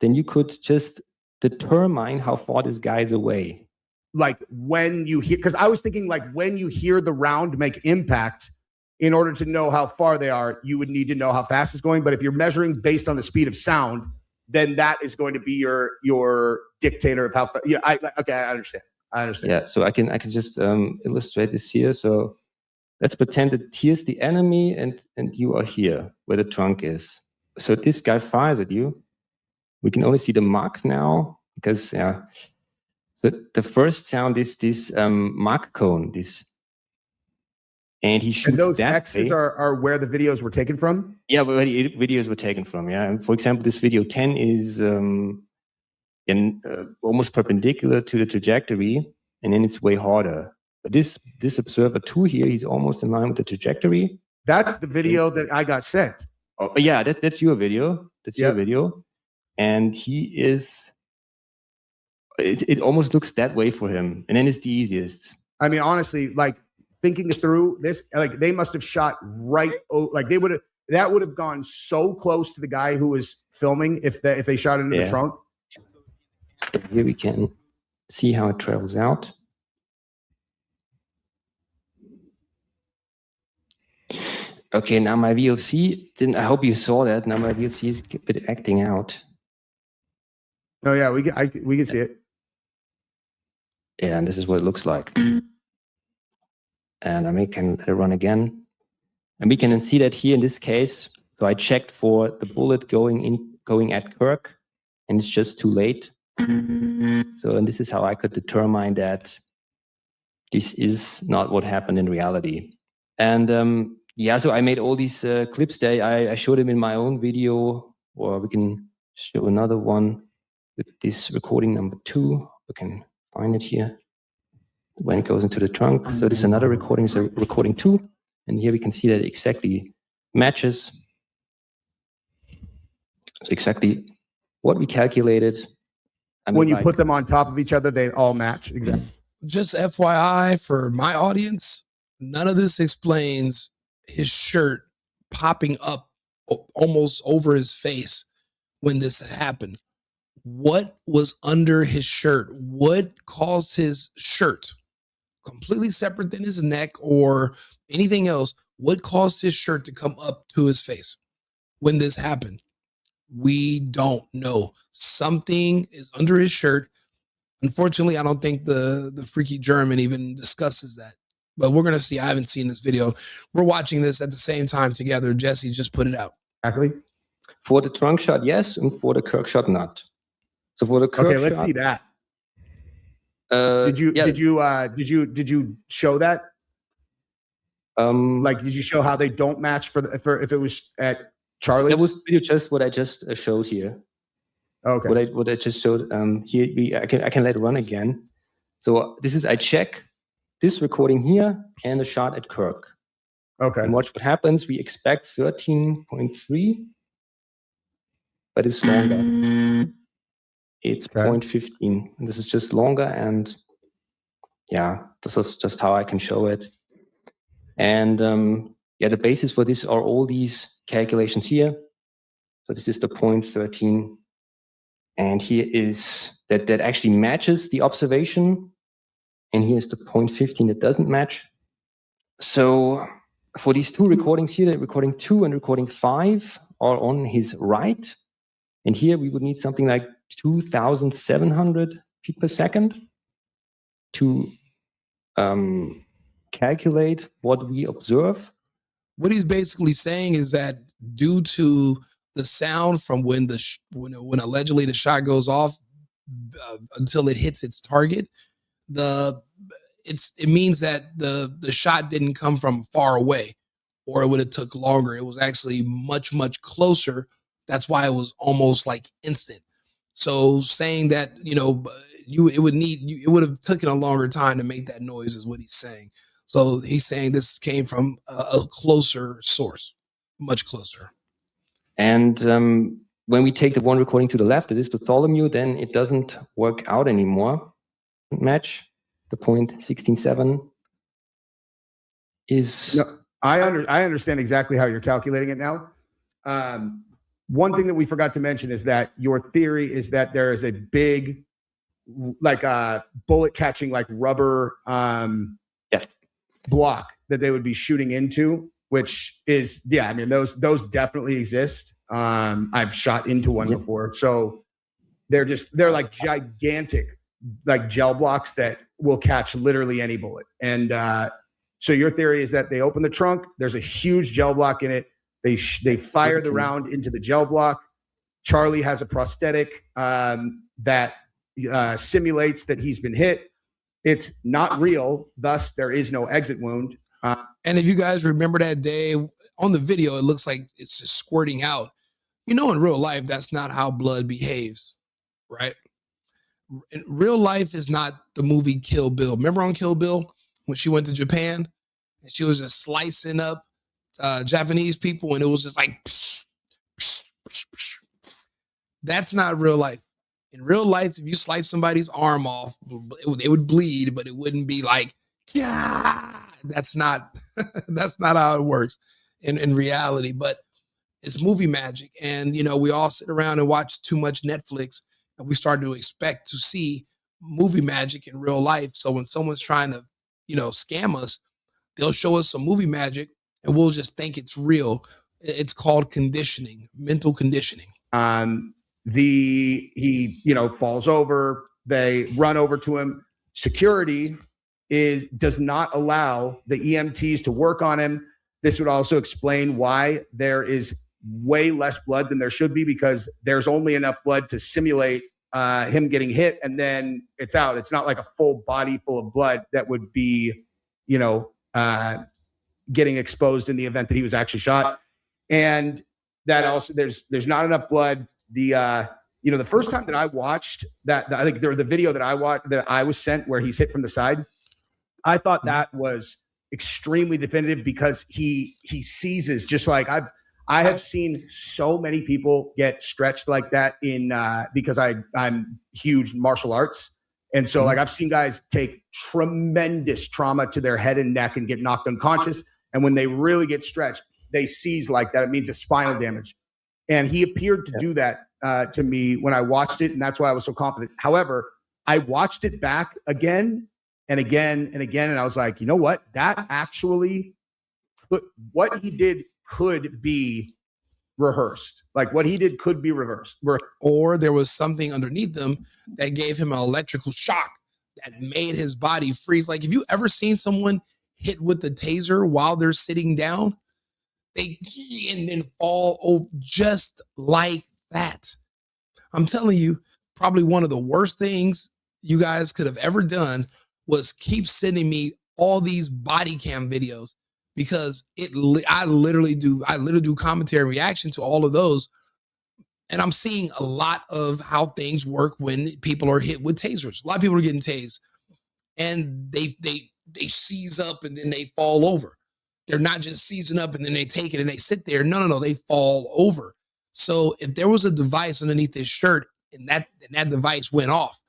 Speaker 4: then you could just determine how far this guy is away.
Speaker 2: Like when you hear, because I was thinking like when you hear the round make impact, in order to know how far they are, you would need to know how fast it's going. But if you're measuring based on the speed of sound, then that is going to be your dictator of how fast. Yeah, I understand.
Speaker 4: Yeah, so I can just illustrate this here. So let's pretend that here's the enemy and you are here where the trunk is. So this guy fires at you. We can only see the mark now because the first sound is this mark cone. And he shoots.
Speaker 2: And those X's are where the videos were taken from?
Speaker 4: Yeah, where the videos were taken from. Yeah. And for example, this video 10 is and almost perpendicular to the trajectory, and then it's way harder. But this observer 2 here, he's almost in line with the trajectory.
Speaker 2: That's the video that I got sent.
Speaker 4: Oh, yeah, that's your video. That's your video. And he is, it almost looks that way for him. And then it's the easiest.
Speaker 2: I mean, honestly, like thinking through this, like they must have shot right. Like that would have gone so close to the guy who was filming if they shot it into the trunk.
Speaker 4: So here we can see how it travels out. Okay, now my VLC, I hope you saw that. Now my VLC is a bit acting out.
Speaker 2: Oh yeah, we can see it.
Speaker 4: Yeah, and this is what it looks like. And I can let it run again. And we can then see that here in this case, so I checked for the bullet going at Kirk, and it's just too late. So, and this is how I could determine that this is not what happened in reality. And yeah, so I made all these clips there. I showed them in my own video, or we can show another one with this recording number 2. We can find it here when it goes into the trunk. So this is another recording, so recording 2. And here we can see that it exactly matches. So exactly what we calculated. I mean,
Speaker 2: when you put them on top of each other, they all match. Exactly.
Speaker 1: Just FYI for my audience, none of this explains his shirt popping up almost over his face when this happened. What was under his shirt? What caused his shirt, completely separate than his neck or anything else, what caused his shirt to come up to his face when this happened? We don't know. Something is under his shirt. Unfortunately, I don't think the freaky German even discusses that. But we're going to see. I haven't seen this video. We're watching this at the same time together. Jesse just put it out.
Speaker 2: Exactly.
Speaker 4: For the trunk shot, yes, and for the Kirk shot, not. So for the Kirk
Speaker 2: let's
Speaker 4: shot,
Speaker 2: see that. Did you show that? Like, did you show how they don't match for if it was at Charlie?
Speaker 4: That was just what I just showed here.
Speaker 2: Okay.
Speaker 4: What I just showed here. I can let it run again. So this is I check this recording here and the shot at Kirk.
Speaker 2: Okay.
Speaker 4: And watch what happens. We expect 13.3, but it's longer. It's 0.15. And this is just longer, and yeah, this is just how I can show it. And yeah, the basis for this are all these calculations here. So this is the 0.13. And here is that actually matches the observation. And here's the 0.15 that doesn't match. So for these 2 recordings here, recording 2 and recording 5 are on his right. And here we would need something like 2,700 feet per second to calculate what we observe.
Speaker 1: What he's basically saying is that due to the sound from when when allegedly the shot goes off until it hits its target, it means that the shot didn't come from far away, or it would have took longer. It was actually much closer. That's why it was almost like instant. So saying that it would have taken a longer time to make that noise is what he's saying. So he's saying this came from a closer source, much closer.
Speaker 4: And when we take the one recording to the left, it is Bartholomew, then it doesn't work out anymore. Match the 0.167 is.
Speaker 2: No, I understand exactly how you're calculating it now. One thing that we forgot to mention is that your theory is that there is a big, like bullet catching, like rubber block that they would be shooting into, which is, I mean, those definitely exist. I've shot into one before. So they're like gigantic, like gel blocks that will catch literally any bullet. And so your theory is that they open the trunk, there's a huge gel block in it. They fire the round into the gel block. Charlie has a prosthetic that simulates that he's been hit. It's not real. Thus, there is no exit wound.
Speaker 1: And if you guys remember that day on the video, it looks like it's just squirting out. In real life, that's not how blood behaves, right? In real life is not the movie Kill Bill. Remember on Kill Bill when she went to Japan and she was just slicing up Japanese people and it was just like, psh, psh, psh, psh. That's not real life. In real life, if you slice somebody's arm off, it would bleed, but it wouldn't be like, yeah. That's not that's not how it works in reality. But it's movie magic, and we all sit around and watch too much Netflix, and we start to expect to see movie magic in real life. So when someone's trying to, scam us, they'll show us some movie magic, and we'll just think it's real. It's called conditioning, mental conditioning.
Speaker 2: He falls over. They run over to him. Security does not allow the EMTs to work on him. This would also explain why there is way less blood than there should be, because there's only enough blood to simulate him getting hit, and then it's out. It's not like a full body full of blood that would be, getting exposed in the event that he was actually shot. And that also there's not enough blood. The first time that I watched that, I think the video that I was sent where he's hit from the side, I thought that was extremely definitive because he seizes, just like I have seen so many people get stretched like that because I'm huge martial arts. And so like I've seen guys take tremendous trauma to their head and neck and get knocked unconscious. And when they really get stretched, they seize like that. It means it's spinal damage. And he appeared to do that to me when I watched it. And that's why I was so confident. However, I watched it back again and again and again. And I was like, you know what? That actually, what he did could be rehearsed. Like what he did could be reversed.
Speaker 1: Or there was something underneath him that gave him an electrical shock that made his body freeze. Like, have you ever seen someone hit with the taser while they're sitting down? And then fall over just like that. I'm telling you, probably one of the worst things you guys could have ever done was keep sending me all these body cam videos, because I literally do commentary and reaction to all of those. And I'm seeing a lot of how things work when people are hit with tasers. A lot of people are getting tased and they seize up and then they fall over. They're not just seizing up and then they take it and they sit there. No, they fall over. So if there was a device underneath his shirt and that device went off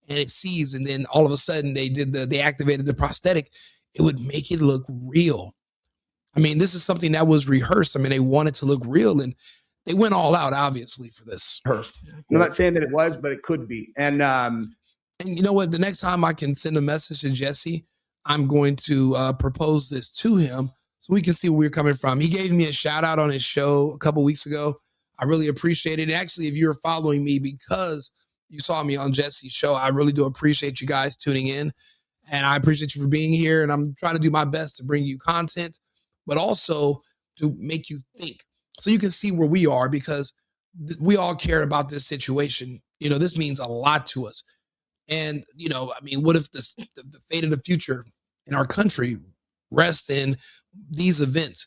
Speaker 1: and it seized, and then all of a sudden they activated the prosthetic, it would make it look real. I mean, this is something that was rehearsed. I mean, they wanted to look real, and they went all out, obviously, for this.
Speaker 2: Rehearsed. I'm not saying that it was, but it could be. And
Speaker 1: you know what? The next time I can send a message to Jesse, I'm going to propose this to him so we can see where we're coming from. He gave me a shout out on his show a couple weeks ago. I really appreciate it. And actually, if you're following me because you saw me on Jesse's show, I really do appreciate you guys tuning in. And I appreciate you for being here. And I'm trying to do my best to bring you content, but also to make you think so you can see where we are, because we all care about this situation. This means a lot to us. And, I mean, what if the fate of the future in our country rests in these events?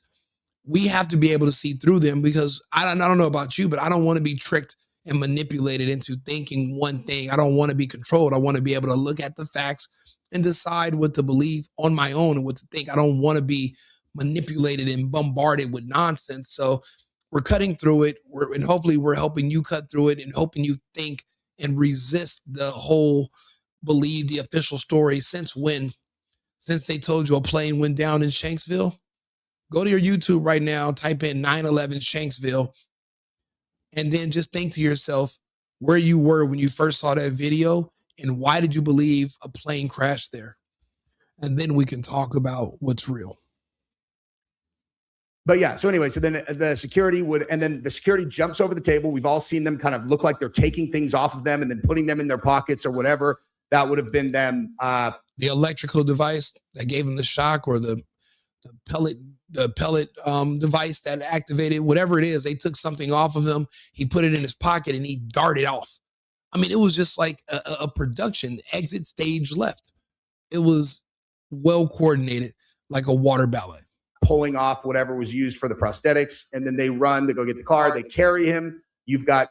Speaker 1: We have to be able to see through them, because I don't know about you, but I don't want to be tricked and manipulated into thinking one thing. I don't want to be controlled. I want to be able to look at the facts and decide what to believe on my own and what to think. I don't want to be manipulated and bombarded with nonsense. So we're cutting through it. And hopefully we're helping you cut through it and helping you think and resist the whole believe the official story. Since when? Since they told you a plane went down in Shanksville? Go to your YouTube right now, type in 9/11 Shanksville, and then just think to yourself where you were when you first saw that video and why did you believe a plane crashed there? And then we can talk about what's real.
Speaker 2: But yeah, so anyway, so then the security jumps over the table. We've all seen them kind of look like they're taking things off of them and then putting them in their pockets or whatever. That would have been them.
Speaker 1: The electrical device that gave him the shock, or the pellet device that activated, whatever it is, they took something off of him. He put it in his pocket and he darted off. I mean, it was just like a production, exit stage left. It was well coordinated, like a water ballet.
Speaker 2: Pulling off whatever was used for the prosthetics. And then they run to go get the car. They carry him. You've got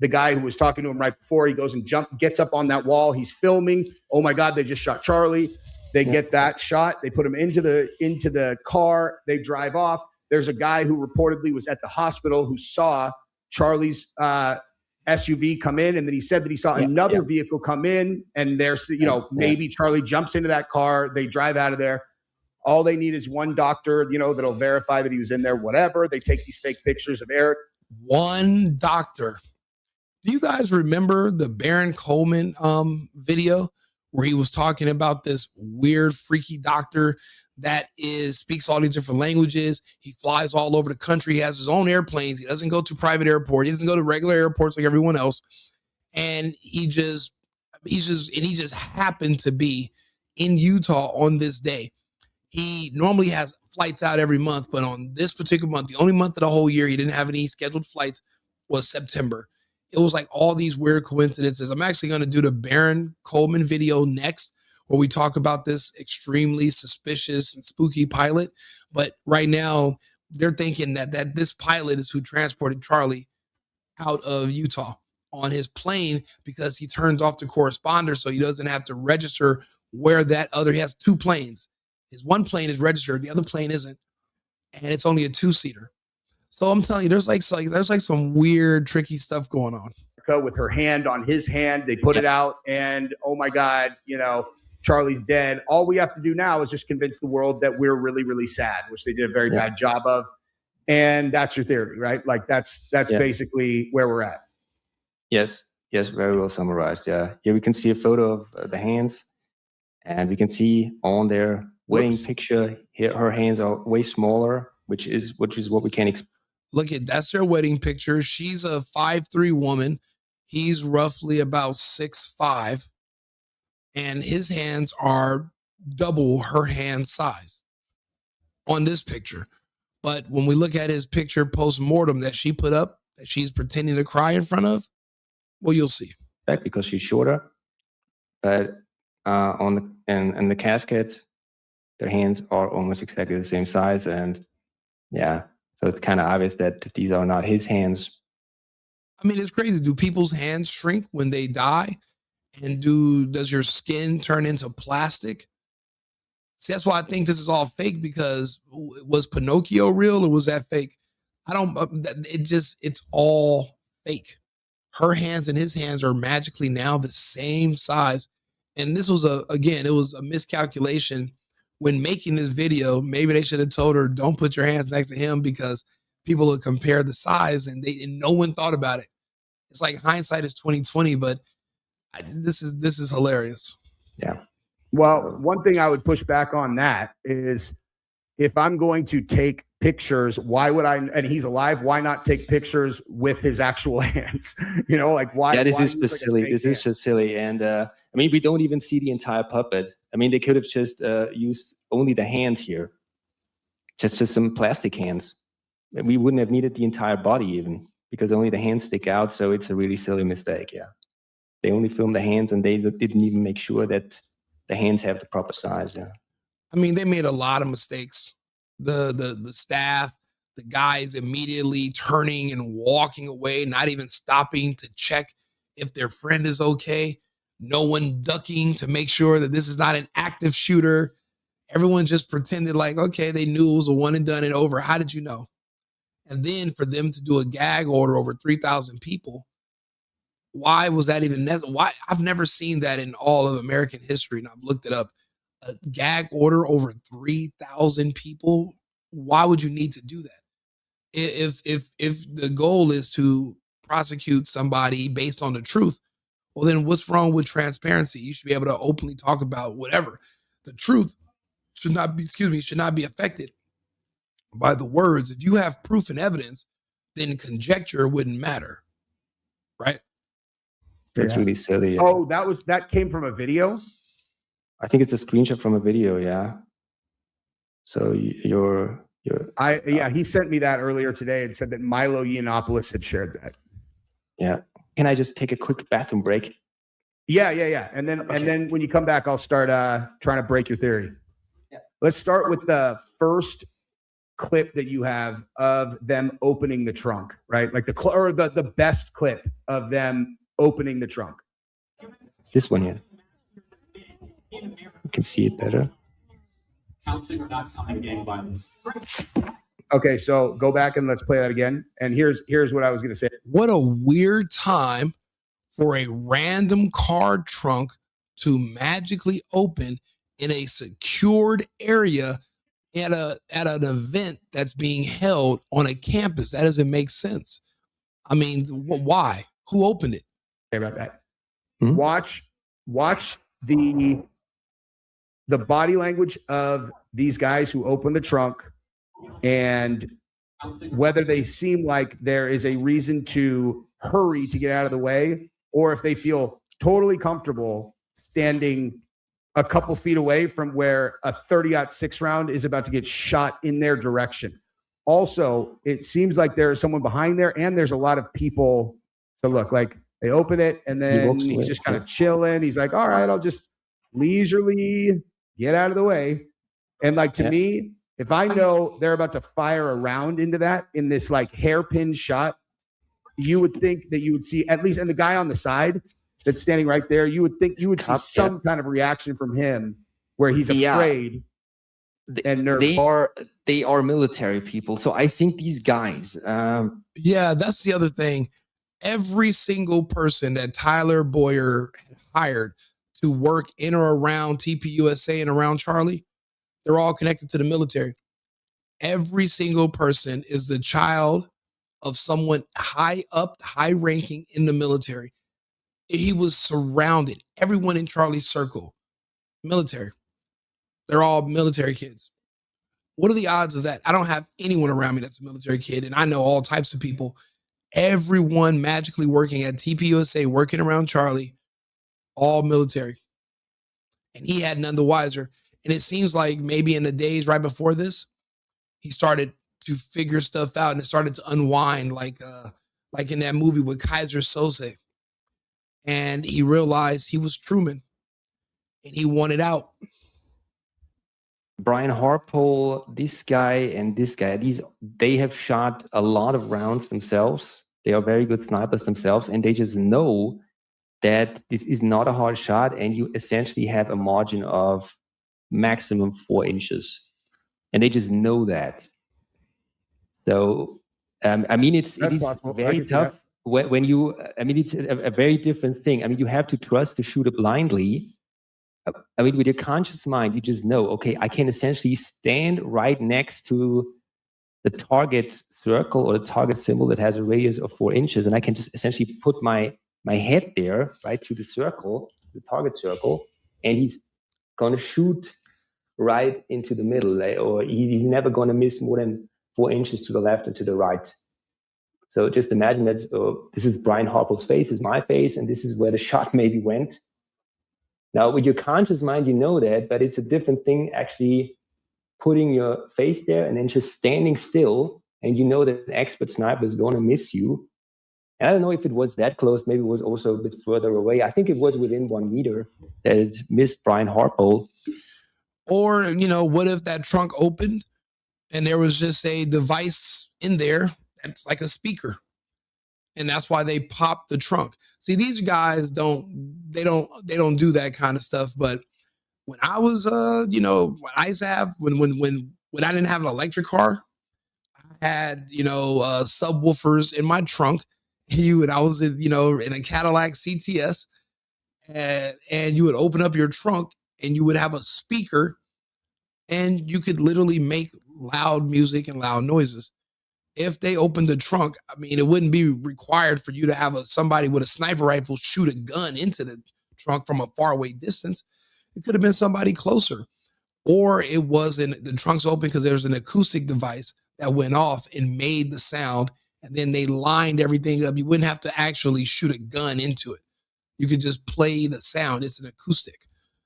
Speaker 2: the guy who was talking to him right before, he goes and gets up on that wall. He's filming. Oh my God, they just shot Charlie. They get that shot. They put him into the car. They drive off. There's a guy who reportedly was at the hospital who saw Charlie's SUV come in, and then he said that he saw another vehicle come in, and there's maybe Charlie jumps into that car. They drive out of there. All they need is one doctor, that'll verify that he was in there. Whatever. They take these fake pictures of Eric.
Speaker 1: One doctor. Do you guys remember the Baron Coleman video where he was talking about this weird, freaky doctor that speaks all these different languages? He flies all over the country. He has his own airplanes. He doesn't go to private airport. He doesn't go to regular airports like everyone else. And he just happened to be in Utah on this day. He normally has flights out every month, but on this particular month, the only month of the whole year he didn't have any scheduled flights was September. It was like all these weird coincidences. I'm actually going to do the Baron Coleman video next, where we talk about this extremely suspicious and spooky pilot. But right now, they're thinking that this pilot is who transported Charlie out of Utah on his plane, because he turns off the corresponder so he doesn't have to register where he has two planes. His one plane is registered, the other plane isn't, and it's only a two-seater. So I'm telling you, there's like some weird, tricky stuff going on.
Speaker 2: With her hand on his hand, they put it out, and oh my God, Charlie's dead. All we have to do now is just convince the world that we're really, really sad, which they did a very bad job of. And that's your theory, right? Like that's basically where we're at.
Speaker 4: Yes, very well summarized. Yeah, here we can see a photo of the hands, and we can see on their wedding picture here her hands are way smaller, which is what we can expect.
Speaker 1: Look at that's their wedding picture. She's a 5'3" woman. He's roughly about 6'5", and his hands are double her hand size on this picture. But when we look at his picture post-mortem that she put up, that she's pretending to cry in front of, well, you'll see.
Speaker 4: Because she's shorter, but on the casket, their hands are almost exactly the same size, and so it's kind of obvious that these are not his hands.
Speaker 1: I mean, it's crazy. Do people's hands shrink when they die? And does your skin turn into plastic? See, that's why I think this is all fake, because was Pinocchio real or was that fake? It's all fake. Her hands and his hands are magically now the same size. And this was it was a miscalculation. When making this video, maybe they should have told her, don't put your hands next to him, because people would compare the size, and no one thought about it. It's like hindsight is 2020, but this is hilarious.
Speaker 2: Yeah. Well, one thing I would push back on that is, if I'm going to take pictures, why would I, and he's alive, why not take pictures with his actual hands? Why?
Speaker 4: Yeah, this is just silly. This is just silly. And we don't even see the entire puppet. They could have just used only the hands here, just some plastic hands. We wouldn't have needed the entire body even, because only the hands stick out. So it's a really silly mistake. Yeah, they only filmed the hands, and they didn't even make sure that the hands have the proper size. Yeah,
Speaker 1: they made a lot of mistakes. The staff, the guys immediately turning and walking away, not even stopping to check if their friend is okay. No one ducking to make sure that this is not an active shooter. Everyone just pretended like, okay, they knew it was a one and done and over. How did you know? And then for them to do a gag order over 3,000 people, why was that even necessary? Why? I've never seen that in all of American history, and I've looked it up. A gag order over 3,000 people. Why would you need to do that? If the goal is to prosecute somebody based on the truth, well, then what's wrong with transparency? You should be able to openly talk about whatever. The truth should not be affected by the words. If you have proof and evidence, then conjecture wouldn't matter, right?
Speaker 4: That's really silly.
Speaker 2: Oh, that came from a video?
Speaker 4: I think it's a screenshot from a video, yeah. So
Speaker 2: he sent me that earlier today and said that Milo Yiannopoulos had shared that.
Speaker 4: Yeah. Can I just take a quick bathroom break?
Speaker 2: Yeah. And then when you come back, I'll start trying to break your theory. Yeah. Let's start with the first clip that you have of them opening the trunk, right? Like the best clip of them opening the trunk.
Speaker 4: This one here. You can see it better.
Speaker 5: Counting or not counting gang violence.
Speaker 2: Okay, so go back and let's play that again. And here's what I was going to say.
Speaker 1: What a weird time for a random car trunk to magically open in a secured area at an event that's being held on a campus. That doesn't make sense. I mean, why? Who opened it?
Speaker 2: Okay, about that. Mm-hmm. Watch the body language of these guys who open the trunk, and whether they seem like there is a reason to hurry to get out of the way, or if they feel totally comfortable standing a couple feet away from where a 30-06 round is about to get shot in their direction. Also, it seems like there is someone behind there, and there's a lot of people. So look, like they open it, and then he's just kind of chilling. He's like, all right, I'll just leisurely get out of the way. And like, to me, if I know they're about to fire a round into that in this like hairpin shot, you would think that you would see at least, and the guy on the side that's standing right there, you would think you would see some kind of reaction from him where he's afraid and nervous.
Speaker 4: They are military people. So I think these guys.
Speaker 1: Yeah, that's the other thing. Every single person that Tyler Boyer hired to work in or around TPUSA and around Charlie, they're all connected to the military. Every single person is the child of someone high up, high ranking in the military. He was surrounded. Everyone in Charlie's circle, military. They're all military kids. What are the odds of that? I don't have anyone around me that's a military kid, and I know all types of people. Everyone magically working at TPUSA, working around Charlie, all military. And he had none the wiser. And it seems like maybe in the days right before this, he started to figure stuff out and it started to unwind, like in that movie with Kaiser Soze. And he realized he was Truman and he wanted out.
Speaker 4: Brian Harpole, this guy and this guy, they have shot a lot of rounds themselves. They are very good snipers themselves, and they just know that this is not a hard shot, and you essentially have a margin of maximum 4 inches. And they just know that. So, I mean, it is very tough when you, I mean, it's a very different thing. I mean, you have to trust the shooter blindly. I mean, with your conscious mind, you just know, okay, I can essentially stand right next to the target circle or the target symbol that has a radius of 4 inches, and I can just essentially put my head there, right, to the circle, the target circle, and he's going to shoot right into the middle, or he's never going to miss more than 4 inches to the left and to the right. So just imagine that this is Brian Harpole's face, this is my face, and this is where the shot maybe went. Now, with your conscious mind, you know that, but it's a different thing actually putting your face there and then just standing still, and you know that an expert sniper is going to miss you. And I don't know if it was that close. Maybe it was also a bit further away. I think it was within 1 meter that it missed Brian Harpole.
Speaker 1: Or, you know, what if that trunk opened and there was just a device in there that's like a speaker? And that's why they popped the trunk. See, these guys don't do that kind of stuff. But when I was, when I used to have, when I didn't have an electric car, I had, subwoofers in my trunk. And I was in a Cadillac CTS, and you would open up your trunk and you would have a speaker, and you could literally make loud music and loud noises. If they opened the trunk, I mean, it wouldn't be required for you to have somebody with a sniper rifle shoot a gun into the trunk from a faraway distance. It could have been somebody closer. Or it wasn't, the trunk's open because there was an acoustic device that went off and made the sound, and then they lined everything up. You wouldn't have to actually shoot a gun into it. You could just play the sound. It's an acoustic.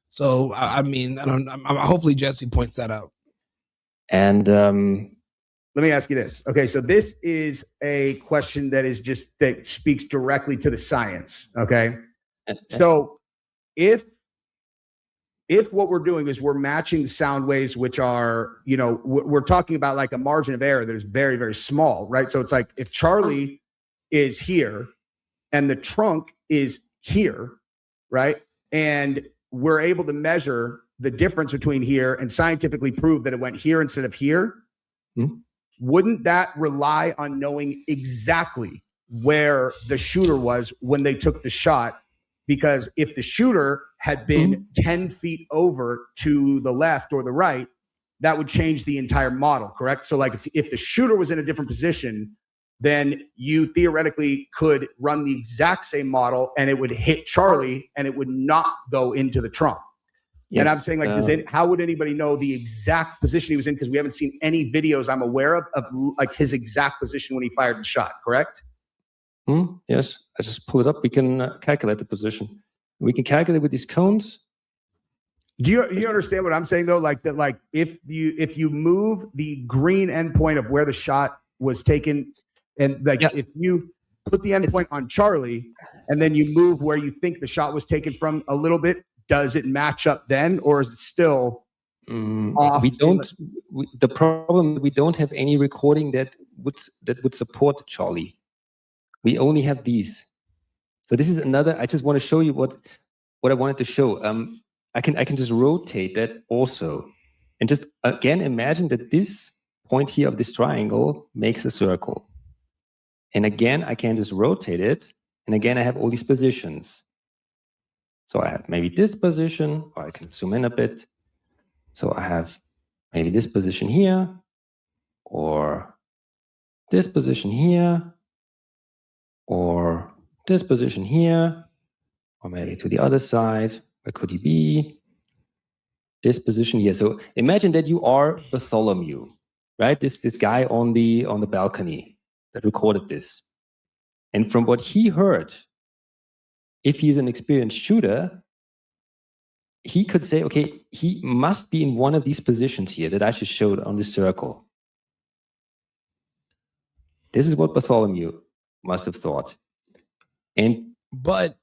Speaker 1: So, I mean, hopefully Jesse points that out.
Speaker 4: And
Speaker 2: let me ask you this. Okay, so this is a question that speaks directly to the science. Okay, so if if what we're doing is we're matching the sound waves, which are, you know, we're talking about like a margin of error that is very, very small, right? So it's like if Charlie is here and the trunk is here, right? And we're able to measure the difference between here and scientifically prove that it went here instead of here. Wouldn't that rely on knowing exactly where the shooter was when they took the shot? Because if the shooter had been 10 feet over to the left or the right, that would change the entire model, correct? So like if the shooter was in a different position, then you theoretically could run the exact same model and it would hit Charlie and it would not go into the trunk. Yes. And I'm saying, like, how would anybody know the exact position he was in? Because we haven't seen any videos I'm aware of like his exact position when he fired the shot, correct?
Speaker 4: Yes, I just pull it up. We can calculate the position. We can calculate with these cones.
Speaker 2: Do you understand what I'm saying though? Like that, like if you move the green endpoint of where the shot was taken, and like if you put the endpoint on Charlie, and then you move where you think the shot was taken from a little bit, does it match up then, or is it still off?
Speaker 4: We don't. The problem, we don't have any recording that would support Charlie. We only have these. So this is another. I just want to show you what I wanted to show. I can just rotate that also, and just again imagine that this point here of this triangle makes a circle, and again I can just rotate it, and again I have all these positions. So I have maybe this position, or I can zoom in a bit. So I have maybe this position here, or this position here, or this position here, or maybe to the other side. Where could he be? This position here. So imagine that you are Bartholomew, right? This guy on the balcony that recorded this. And from what he heard, if he's an experienced shooter, he could say, okay, he must be in one of these positions here that I just showed on this circle. This is what Bartholomew must have thought. And
Speaker 1: but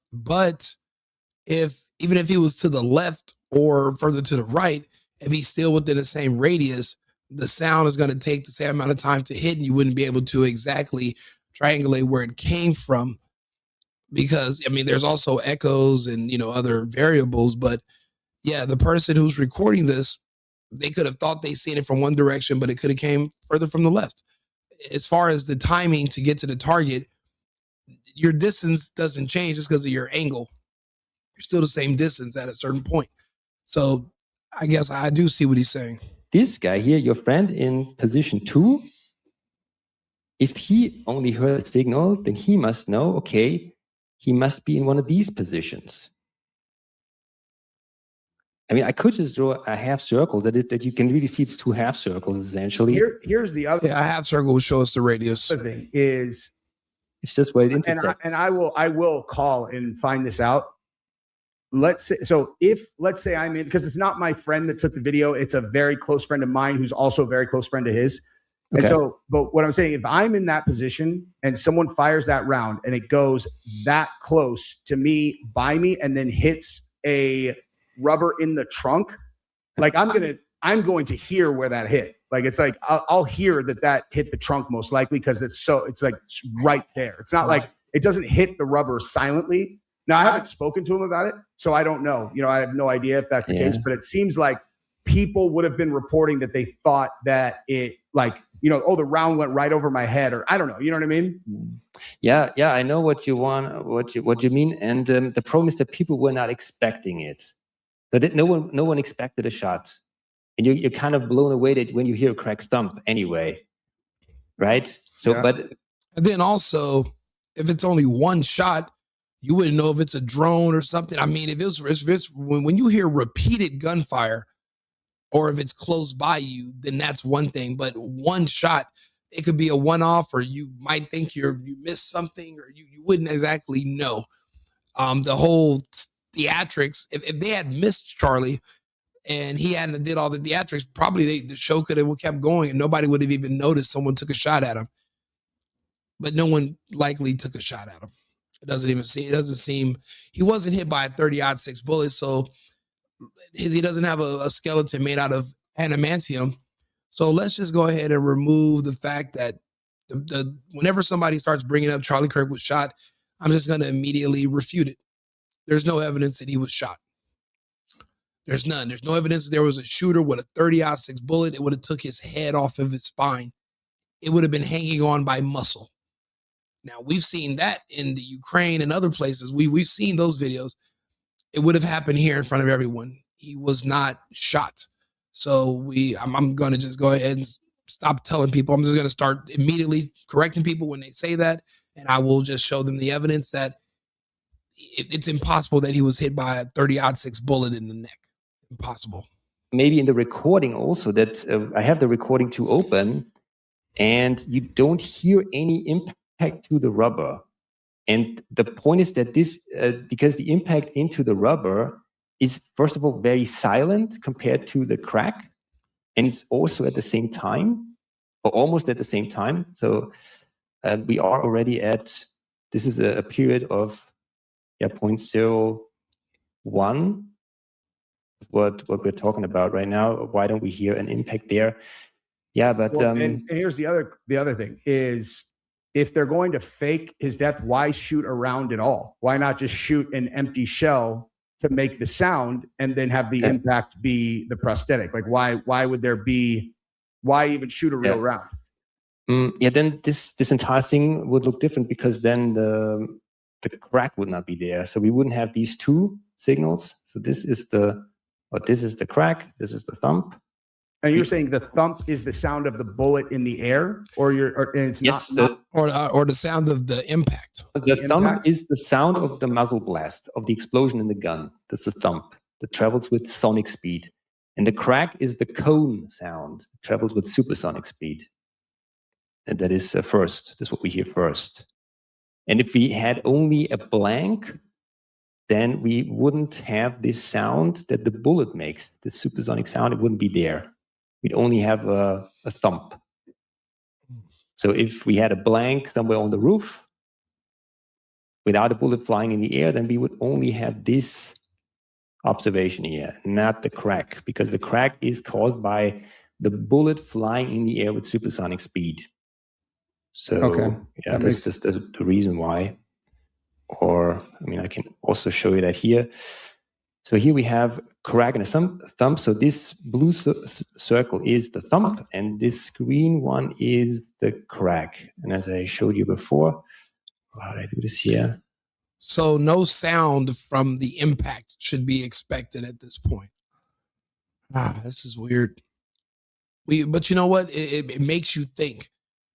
Speaker 1: even if he was to the left or further to the right, if he's still within the same radius, the sound is going to take the same amount of time to hit, and you wouldn't be able to exactly triangulate where it came from. Because I mean, there's also echoes and other variables, but yeah, the person who's recording this, they could have thought they seen it from one direction, but it could have came further from the left. As far as the timing to get to the target, your distance doesn't change just because of your angle. You're still the same distance at a certain point. So I guess I do see what he's saying.
Speaker 4: This guy here, your friend in position 2, if he only heard a signal, then he must know, okay, he must be in one of these positions. I mean, I could just draw a half circle that you can really see it's 2 half circles essentially.
Speaker 2: Here's the other.
Speaker 1: Yeah, a half circle will show us the radius.
Speaker 2: The thing is,
Speaker 4: it's just where it intersects.
Speaker 2: And I will call and find this out. Let's say I'm in, because it's not my friend that took the video. It's a very close friend of mine who's also a very close friend of his. Okay. And so, but what I'm saying, if I'm in that position and someone fires that round and it goes that close to me, by me, and then hits a rubber in the trunk, like I'm going to hear where that hit. Like it's like I'll hear that hit the trunk most likely, because it's like right there. It's not like it doesn't hit the rubber silently. Now I haven't spoken to him about it, so I don't know. I have no idea if that's the case, but it seems like people would have been reporting that they thought that it, like, the round went right over my head, or I don't know. You know what I mean?
Speaker 4: Yeah, I know what you want, what you mean, and the problem is that people were not expecting it. So that no one expected a shot, and you're kind of blown away that when you hear a crack thump anyway, right? So, yeah. But
Speaker 1: and then also, if it's only one shot, you wouldn't know if it's a drone or something. I mean, if it's when you hear repeated gunfire, or if it's close by you, then that's one thing. But one shot, it could be a one-off, or you might think you missed something, or you wouldn't exactly know. The whole theatrics, if they had missed Charlie and he hadn't did all the theatrics, probably the show could have kept going and nobody would have even noticed someone took a shot at him. But no one likely took a shot at him. It doesn't seem he wasn't hit by a 30-06 bullet, so he doesn't have a skeleton made out of adamantium. So let's just go ahead and remove the fact that whenever somebody starts bringing up Charlie Kirk was shot, I'm just going to immediately refute it. There's no evidence that he was shot. There's none. There's no evidence that there was a shooter with a 30-06 bullet. It would have took his head off of his spine. It would have been hanging on by muscle. Now, we've seen that in the Ukraine and other places. We've seen those videos. It would have happened here in front of everyone. He was not shot. So I'm going to just go ahead and stop telling people. I'm just going to start immediately correcting people when they say that. And I will just show them the evidence that it's impossible that he was hit by a 30-06 bullet in the neck. Impossible.
Speaker 4: Maybe in the recording also that I have the recording to open and you don't hear any impact to the rubber. And the point is that this, because the impact into the rubber is, first of all, very silent compared to the crack. And it's also at the same time, or almost at the same time. So we are already at, this is a period of 0.01. What we're talking about right now. Why don't we hear an impact there? Yeah, but
Speaker 2: well, and here's the other thing is, if they're going to fake his death, why shoot around at all? Why not just shoot an empty shell to make the sound and then have the impact be the prosthetic? Like why would there be, why even shoot a real round?
Speaker 4: Then this entire thing would look different, because then the crack would not be there. So we wouldn't have these two signals. So this is the crack, this is the thump.
Speaker 2: And you're saying the thump is the sound of the bullet in the air, or it's not
Speaker 1: or the sound of the impact.
Speaker 4: The thump is the sound of the muzzle blast, of the explosion in the gun. That's the thump that travels with sonic speed. And the crack is the cone sound that travels with supersonic speed. And that is first. That's what we hear first. And if we had only a blank, then we wouldn't have this sound that the bullet makes, the supersonic sound. It wouldn't be there. We'd only have a thump. So if we had a blank somewhere on the roof, without a bullet flying in the air, then we would only have this observation here, not the crack, because the crack is caused by the bullet flying in the air with supersonic speed. So yeah, that's just the reason why. Or, I mean, I can also show you that here. So here we have crack and a thump. So this blue circle is the thump, and this green one is the crack. And as I showed you before, how do I do this here?
Speaker 1: So no sound from the impact should be expected at this point. This is weird. But you know what? It makes you think.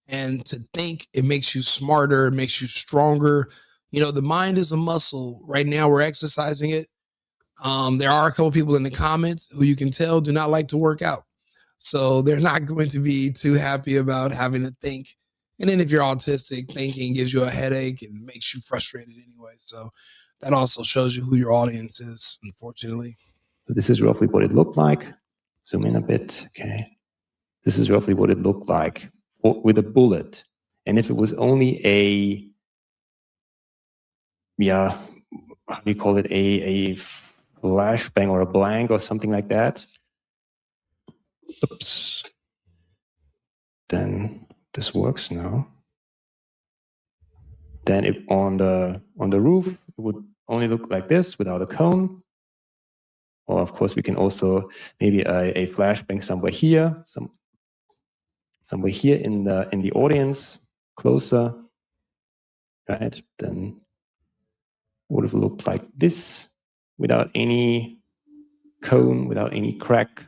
Speaker 1: And to think, it makes you smarter, it makes you stronger. You know, the mind is a muscle. Right now, we're exercising it. There are a couple people in the comments who you can tell do not like to work out. So they're not going to be too happy about having to think. And then if you're autistic, thinking gives you a headache and makes you frustrated anyway. So that also shows you who your audience is, unfortunately.
Speaker 4: So this is roughly what it looked like. Zoom in a bit. Okay. This is roughly what it looked like with a bullet. And if it was only a, how do you call it, a flashbang or a blank or something like that. Oops. Then this works now. Then it, on the roof, it would only look like this without a cone. Or of course we can also maybe a flashbang somewhere here, somewhere here in the audience, closer, right? Then would have looked like this without any cone, without any crack.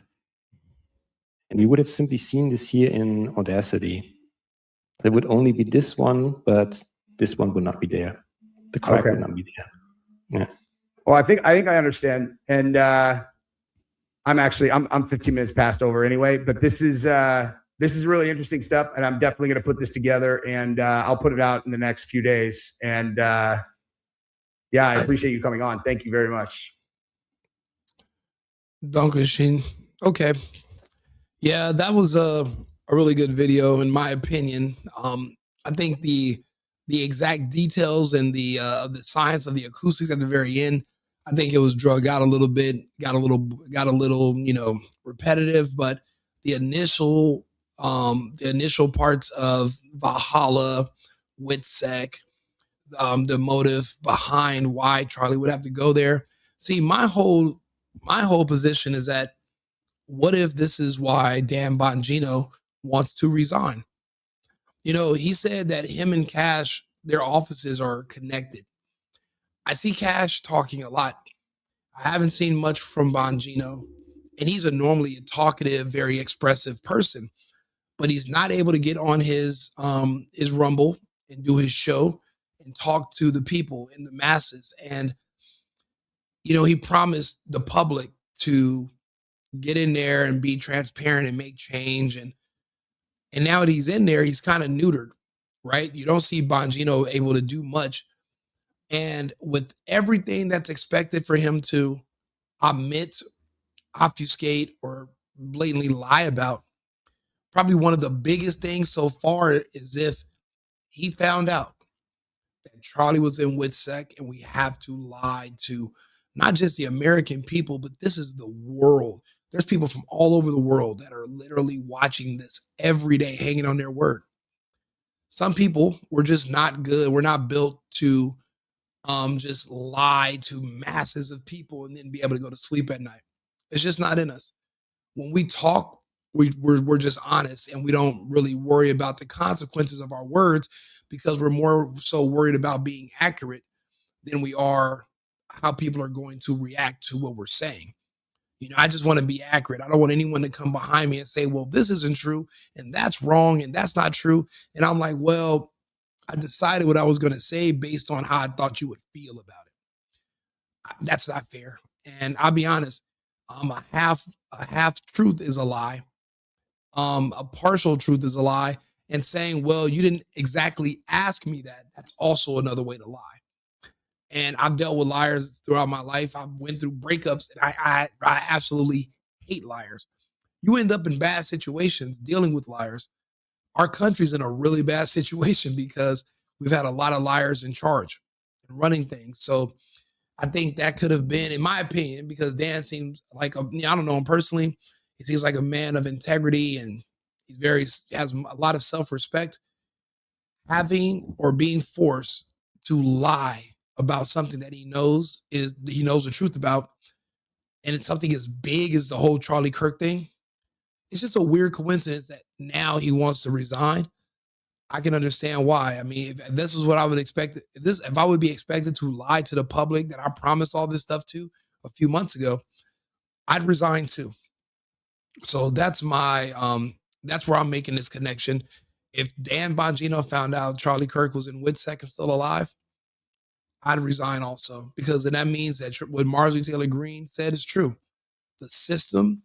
Speaker 4: And we would have simply seen this here in Audacity. There would only be this one, but this one would not be there. The crack would not be there. Yeah.
Speaker 2: Well, I think I understand. And I'm 15 minutes past over anyway, but this is really interesting stuff. And I'm definitely going to put this together, and I'll put it out in the next few days. And yeah, I appreciate you coming on. Thank you very much.
Speaker 1: Dankeschön. Okay. Yeah, that was a really good video, in my opinion. I think the exact details and the science of the acoustics at the very end, I think it was got a little, repetitive, but the initial parts of Valhalla, Witsec, the motive behind why Charlie would have to go there. See, my whole position is that what if this is why Dan Bongino wants to resign? He said that him and Cash, their offices are connected. I see Cash talking a lot. I haven't seen much from Bongino, and he's normally a talkative, very expressive person, but he's not able to get on his Rumble and do his show and talk to the people and the masses. And he promised the public to get in there and be transparent and make change. And now that he's in there, he's kind of neutered, right? You don't see Bongino able to do much. And with everything that's expected for him to omit, obfuscate, or blatantly lie about, probably one of the biggest things so far is if he found out that Charlie was in WITSEC, and we have to lie to not just the American people, but this is the world. There's people from all over the world that are literally watching this every day, hanging on their word. Some people were just not good. We're not built to just lie to masses of people and then be able to go to sleep at night. It's just not in us. When we talk, we're just honest, and we don't really worry about the consequences of our words, because we're more so worried about being accurate than we are how people are going to react to what we're saying. I just want to be accurate. I don't want anyone to come behind me and say, well, this isn't true, and that's wrong, and that's not true. And I'm like, well, I decided what I was going to say based on how I thought you would feel about it. That's not fair. And I'll be honest, a half truth is a lie. A partial truth is a lie. And saying, well, you didn't exactly ask me that, that's also another way to lie. And I've dealt with liars throughout my life. I've went through breakups, and I absolutely hate liars. You end up in bad situations dealing with liars. Our country's in a really bad situation because we've had a lot of liars in charge and running things. So I think that could have been, in my opinion, because Dan seems like I don't know him personally. He seems like a man of integrity, and has a lot of self-respect. Having or being forced to lie about something that he knows the truth about, and it's something as big as the whole Charlie Kirk thing. It's just a weird coincidence that now he wants to resign. I can understand why. I mean, if this is what I would expect, if I would be expected to lie to the public that I promised all this stuff to a few months ago, I'd resign too. So that's that's where I'm making this connection. If Dan Bongino found out Charlie Kirk was in WITSEC and still alive, I'd resign also, because then that means that what Marjorie Taylor Greene said is true. The system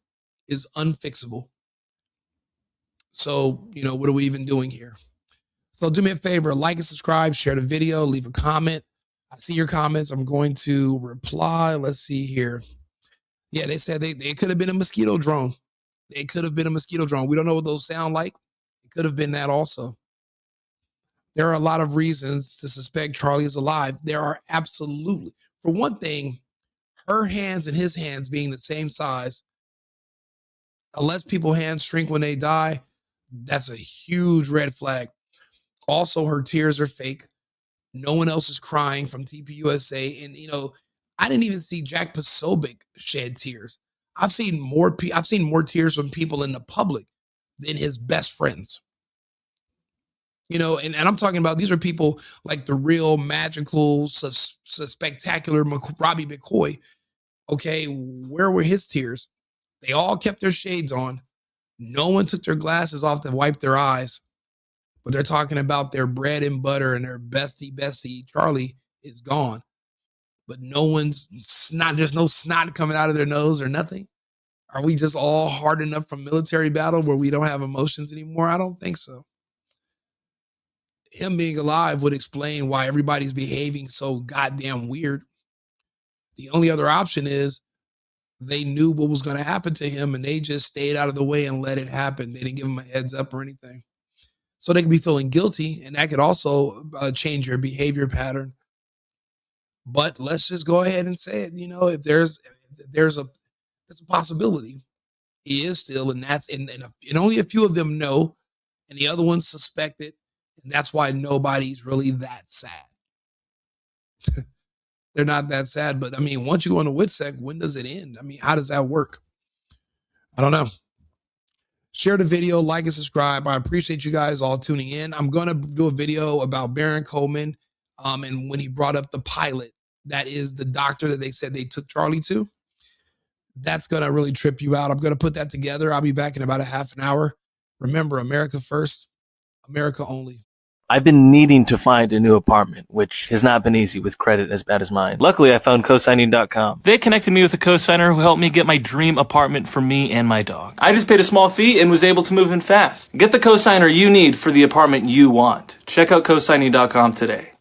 Speaker 1: is unfixable. So, what are we even doing here? So do me a favor, like and subscribe, share the video, leave a comment. I see your comments. I'm going to reply. Let's see here. Yeah, they said they could have been a mosquito drone. They could have been a mosquito drone. We don't know what those sound like. It could have been that also. There are a lot of reasons to suspect Charlie is alive. There are absolutely. For one thing, her hands and his hands being the same size, unless people's hands shrink when they die, that's a huge red flag. Also, her tears are fake. No one else is crying from TPUSA. And, I didn't even see Jack Posobiec shed tears. I've seen more tears from people in the public than his best friends. And I'm talking about, these are people like the real magical, spectacular Robbie McCoy. Okay, where were his tears? They all kept their shades on. No one took their glasses off to wipe their eyes. But they're talking about their bread and butter and their bestie, Charlie, is gone. But no one's snot, there's no snot coming out of their nose or nothing. Are we just all hardened up from military battle where we don't have emotions anymore? I don't think so. Him being alive would explain why everybody's behaving so goddamn weird. The only other option is they knew what was going to happen to him, and they just stayed out of the way and let it happen. They didn't give him a heads up or anything. So they could be feeling guilty, and that could also change your behavior pattern. But let's just go ahead and say it. You know, if there's a possibility, he is still, and that's and only a few of them know, and the other ones suspect it, and that's why nobody's really that sad. They're not that sad, but I mean, once you go on a WITSEC, when does it end? I mean, how does that work? I don't know. Share the video, like and subscribe. I appreciate you guys all tuning in. I'm gonna do a video about Baron Coleman, and when he brought up the pilot, that is the doctor that they said they took Charlie to. That's going to really trip you out. I'm going to put that together. I'll be back in about a half an hour. Remember, America first, America only.
Speaker 6: I've been needing to find a new apartment, which has not been easy with credit as bad as mine. Luckily, I found cosigning.com. They connected me with a cosigner who helped me get my dream apartment for me and my dog. I just paid a small fee and was able to move in fast. Get the cosigner you need for the apartment you want. Check out cosigning.com today.